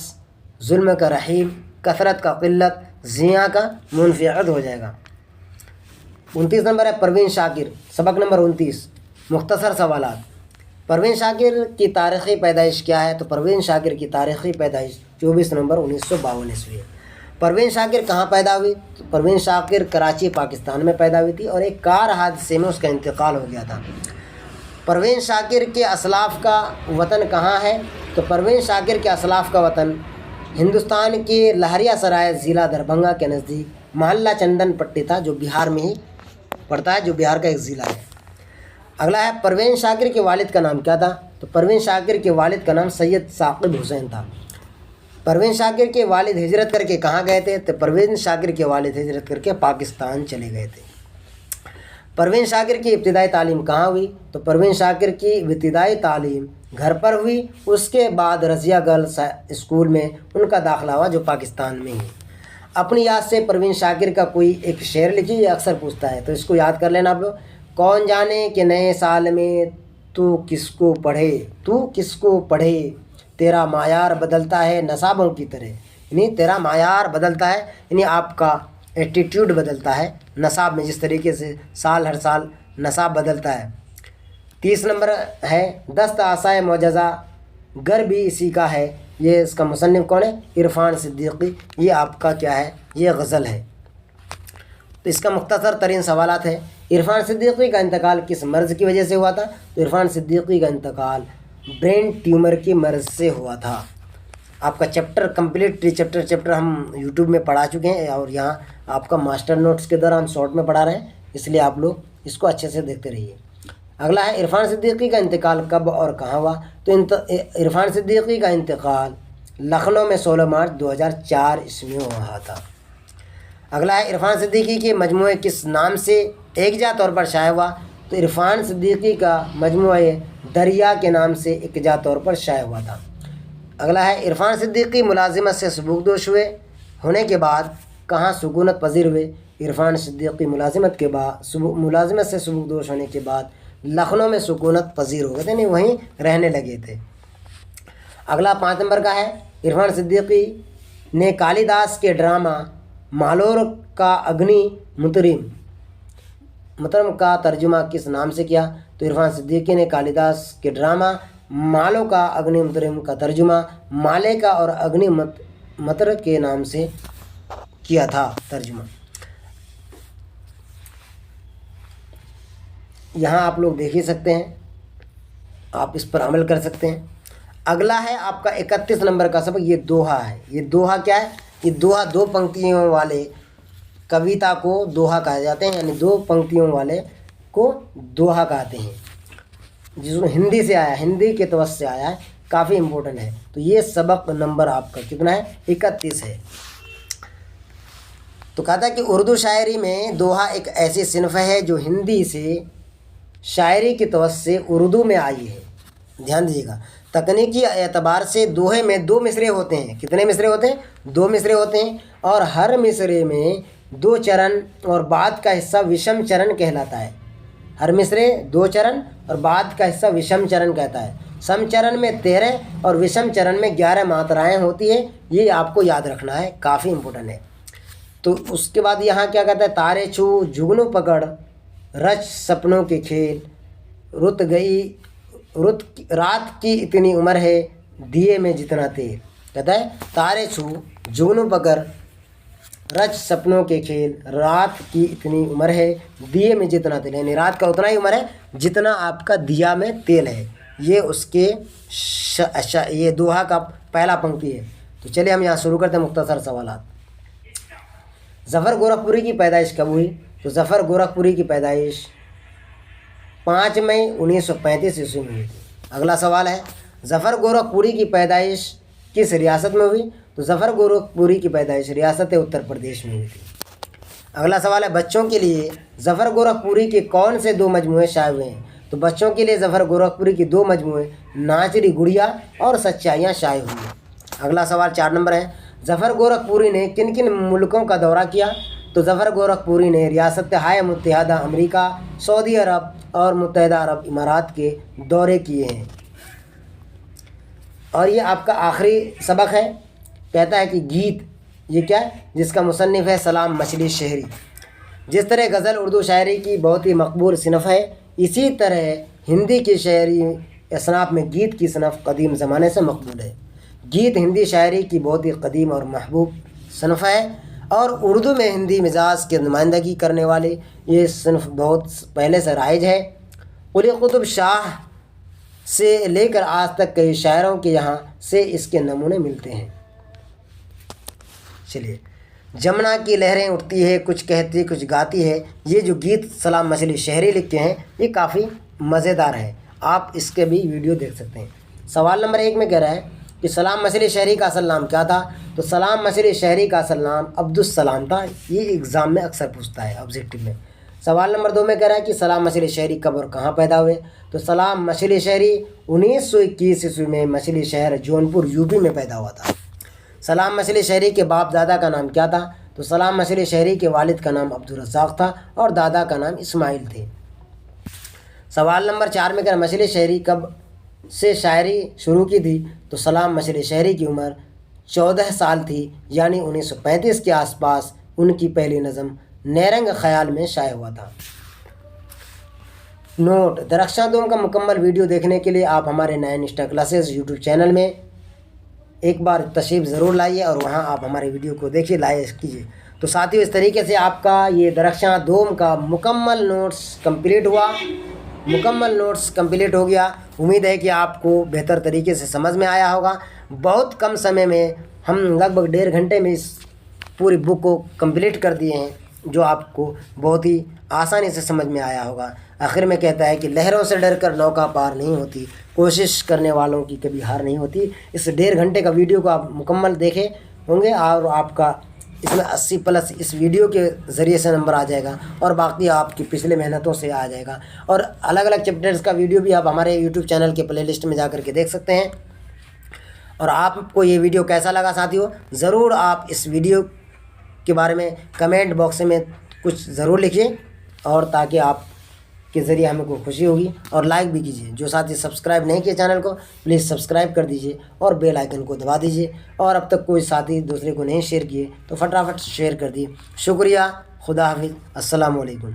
ظلم کا رحیم، کثرت کا قلت، زیاں کا منفعل ہو جائے گا۔ 29 نمبر ہے پروین شاکر، سبق نمبر 29 مختصر سوالات۔ پروین شاکر کی تاریخی پیدائش کیا ہے؟ تو پروین شاکر کی تاریخی پیدائش 24 نومبر 1952 عیسوی ہے۔ پروین شاکر کہاں پیدا ہوئی؟ تو پروین شاکر کراچی پاکستان میں پیدا ہوئی تھی، اور ایک کار حادثے میں اس کا انتقال ہو گیا تھا۔ پروین شاکر کے اسلاف کا وطن کہاں ہے؟ تو پروین شاکر کے اسلاف کا وطن ہندوستان کے لہریہ سرائے ضلع دربھنگہ کے نزدیک محلہ چندن پٹی تھا، جو بہار میں ہی پڑتا ہے، جو بہار کا ایک ضلع ہے۔ اگلا ہے پروین شاکر کے والد کا نام کیا تھا؟ تو پروین شاکر کے والد کا نام سید ثاقب حسین تھا۔ پروین شاکر کے والد ہجرت کر کے کہاں گئے تھے؟ تو پروین شاکر کے والد ہجرت کر کے پاکستان چلے گئے تھے۔ پروین شاکر کی ابتدائی تعلیم کہاں ہوئی؟ تو پروین شاکر کی ابتدائی تعلیم گھر پر ہوئی، اس کے بعد رضیہ گرلز اسکول میں ان کا داخلہ ہوا، جو پاکستان میں ہی۔ اپنی یاد سے پروین شاکر کا کوئی ایک شعر لکھی، یہ اکثر پوچھتا ہے، تو اس کو یاد کر لینا آپ لوگ۔ کون جانے کہ نئے سال میں تو کس کو پڑھے تیرا معیار بدلتا ہے نصابوں کی طرح، یعنی تیرا معیار بدلتا ہے، یعنی آپ کا ایٹیٹیوڈ بدلتا ہے نصاب میں، جس طریقے سے ہر سال نصاب بدلتا ہے۔ 30 نمبر ہے دست عصائے معجزہ گر بھی اسی کا ہے، یہ اس کا مصنف کون ہے؟ عرفان صدیقی۔ یہ آپ کا کیا ہے؟ یہ غزل ہے۔ تو اس کا مختصر ترین سوالات ہے عرفان صدیقی کا انتقال کس مرض کی وجہ سے ہوا تھا؟ تو عرفان صدیقی کا انتقال برین ٹیومر کی مرض سے ہوا تھا۔ آپ کا چیپٹر کمپلیٹ چیپٹر ہم یوٹیوب میں پڑھا چکے ہیں، اور یہاں آپ کا ماسٹر نوٹس کے دوران شارٹ میں پڑھا رہے ہیں، اس لیے آپ لوگ اس کو اچھے سے دیکھتے رہیے۔ اگلا ہے عرفان صدیقی کا انتقال کب اور کہاں ہوا؟ تو عرفان صدیقی کا انتقال لکھنؤ میں 16 مارچ 2004 عیسوی میں ہوا تھا۔ اگلا ہے عرفان صدیقی کے مجموعے کس نام سے ایک جا طور پر شائع ہوا؟ تو عرفان صدیقی کا مجموعہ دریا کے نام سے ایک جا طور پر شائع ہوا تھا۔ اگلا ہے عرفان صدیقی ملازمت سے سبکدوش ہونے کے بعد کہاں سکونت پذیر ہوئے؟ عرفان صدیقی ملازمت سے سبکدوش ہونے کے بعد لکھنؤ میں سکونت پذیر ہو گئے تھے، یعنی وہیں رہنے لگے تھے۔ اگلا 5 نمبر کا ہے عرفان صدیقی نے کالی داس کے ڈرامہ مالور کا اگنی مترم کا ترجمہ کس نام سے کیا؟ تو عرفان صدیقی نے کالی داس کے ڈرامہ مالو کا اگنی مترم کا ترجمہ مالے کا اور اگنی متر کے نام سے کیا تھا ترجمہ۔ یہاں آپ لوگ دیکھ ہی سکتے ہیں، آپ اس پر عمل کر سکتے ہیں۔ اگلا ہے آپ کا 31 نمبر کا سبق، یہ دوہا ہے۔ یہ دوہا کیا ہے؟ یہ دوہا 2 پنکتیوں والے کویتا کو دوہا کہا جاتے ہیں، یعنی 2 پنکتیوں والے کو دوہا کہتے ہیں، جس میں ہندی سے آیا، ہندی کے توسط سے آیا ہے، کافی امپورٹنٹ ہے۔ تو یہ سبق نمبر آپ کا کتنا ہے؟ 31 ہے۔ تو کہتا ہے کہ اردو شاعری میں دوہا ایک ایسی صنف ہے جو ہندی سے شاعری کے توسط سے اردو میں آئی ہے۔ دھیان دیجیے گا، تکنیکی اعتبار سے دوہے میں 2 مصرعے ہوتے ہیں۔ کتنے مصرعے ہوتے ہیں؟ 2 مصرعے ہوتے ہیں، اور ہر مصرعے میں 2 چرن اور بعد کا حصہ وشم چرن کہلاتا ہے۔ ہر مصرعے 2 چرن اور بعد کا حصہ وشم چرن کہتا ہے۔ سم چرن میں 13 اور وشم چرن میں 11 ماترائیں ہوتی ہیں، یہ آپ کو یاد رکھنا ہے، کافی امپورٹنٹ ہے۔ تو اس کے بعد یہاں کیا کہتا ہے؟ تارے چھو جگنو پکڑ رچ سپنوں کے کھیل، رات کی اتنی عمر ہے دیے میں جتنا تیل۔ کہتا ہے تارے چھو جگنو پکڑ رچ سپنوں کے کھیل، رات کی اتنی عمر ہے دیے میں جتنا تیل، یعنی رات کا اتنا ہی عمر ہے جتنا آپ کا دیا میں تیل ہے۔ یہ اس کے یہ دوہا کا پہلا پنکتی ہے۔ تو چلیے ہم یہاں شروع کرتے ہیں مختصر سوالات۔ ظفر گورکھپوری کی پیدائش کب ہوئی؟ تو ظفر گورکھپوری کی پیدائش 5 مئی 1935 عیسوی میں ہوئی تھی۔ اگلا سوال ہے ظفر گورکھپوری کی پیدائش کس ریاست میں ہوئی؟ تو ظفر گورکھپوری کی پیدائش ریاست اتر پردیش میں ہوئی تھی۔ اگلا سوال ہے بچوں کے لیے ظفر گورکھپوری کے کون سے 2 مجموعے شائع ہوئے ہیں؟ تو بچوں کے لیے ظفر گورکھپوری کی 2 مجموعے ناچری گڑیا اور سچائیاں شائع ہوئی ہیں۔ اگلا سوال 4 نمبر ہے ظفر گورکھپوری نے کن کن ملکوں کا دورہ کیا؟ تو ظفر گورکھپوری نے ریاستہائے متحدہ امریکہ، سعودی عرب اور متحدہ عرب امارات کے دورے کیے ہیں۔ اور یہ آپ کا آخری سبق ہے، کہتا ہے کہ گیت یہ کیا ہے؟ جس کا مصنف ہے سلام مچھلی شہری۔ جس طرح غزل اردو شاعری کی بہت ہی مقبول صنف ہے، اسی طرح ہندی کی شعری اصناف میں گیت کی صنف قدیم زمانے سے مقبول ہے۔ گیت ہندی شاعری کی بہت ہی قدیم اور محبوب صنف ہے، اور اردو میں ہندی مزاج کی نمائندگی کرنے والے یہ صنف بہت پہلے سے رائج ہے۔ قلی قطب شاہ سے لے کر آج تک کئی شاعروں کے یہاں سے اس کے نمونے ملتے ہیں۔ چلیے، جمنا کی لہریں اٹھتی ہے، کچھ کہتی کچھ گاتی ہے، یہ جو گیت سلام مچھلی شہری لکھتے ہیں یہ کافی مزیدار ہے، آپ اس کے بھی ویڈیو دیکھ سکتے ہیں۔ سوال نمبر 1 میں کہہ رہا ہے کہ سلام مچھلی شہری کا اصل نام کیا تھا؟ تو سلام مچھلی شہری کا اصل نام عبدالسلام تھا، یہ ایگزام میں اکثر پوچھتا ہے آبجیکٹو میں۔ سوال نمبر 2 میں کہہ رہا ہے کہ سلام مچھلی شہری کب اور کہاں پیدا ہوئے؟ تو سلام مچھلی شہری 1921 عیسوی میں مچھلی شہر جونپور یوپی میں پیدا ہوا تھا۔ سلام مچھلی شہری کے باپ دادا کا نام کیا تھا؟ تو سلام مچھلی شہری کے والد کا نام عبدالرزاق تھا اور دادا کا نام اسماعیل تھے۔ سوال نمبر 4 میں کہہ رہا ہے مچھلی شہری کب سے شاعری شروع کی تھی؟ تو سلام مچھلی شہری کی عمر 14 سال تھی، یعنی 1935 کے آس پاس ان کی پہلی نظم نیرنگ خیال میں شائع ہوا تھا۔ نوٹ: درخشاں دوم کا مکمل ویڈیو دیکھنے کے لیے آپ ہمارے 9 انسٹا کلاسز یوٹیوب چینل میں ایک بار تشریف ضرور لائیے اور وہاں آپ ہمارے ویڈیو کو دیکھیے، لائک کیجیے۔ تو ساتھیو اس طریقے سے آپ کا یہ درخشاں دوم کا مکمل نوٹس کمپلیٹ ہو گیا۔ امید ہے کہ آپ کو بہتر طریقے سے سمجھ میں آیا ہوگا۔ بہت کم سمے میں ہم لگ بھگ 1.5 گھنٹے میں اس پوری بک کو کمپلیٹ کر دیے ہیں، جو آپ کو بہت ہی آسانی سے سمجھ میں آیا ہوگا۔ آخر میں کہتا ہے کہ لہروں سے ڈر کر نوکا پار نہیں ہوتی، کوشش کرنے والوں کی کبھی ہار نہیں ہوتی۔ اس 1.5 گھنٹے کا ویڈیو کو آپ مکمل دیکھے ہوں گے اور آپ کا اس میں 80+ اس ویڈیو کے ذریعے سے نمبر آ جائے گا، اور باقی آپ کی پچھلے محنتوں سے آ جائے گا۔ اور الگ الگ چیپٹرز کا ویڈیو بھی آپ ہمارے یوٹیوب چینل کے پلے لسٹ میں جا کر کے دیکھ سکتے ہیں۔ اور آپ کو یہ ویڈیو کیسا لگا ساتھیو، ضرور آپ اس ویڈیو کے بارے میں کمنٹ باکس میں کچھ ضرور لکھیے، اور تاکہ آپ کے ذریعے ہمیں کو خوشی ہوگی، اور لائک بھی کیجیے۔ جو ساتھی سبسکرائب نہیں کیے چینل کو پلیز سبسکرائب کر دیجیے اور بیل آئیکن کو دبا دیجیے، اور اب تک کوئی ساتھی دوسرے کو نہیں شیئر کیے تو فٹافٹ شیئر کر دیے۔ شکریہ، خدا حافظ، السلام علیکم۔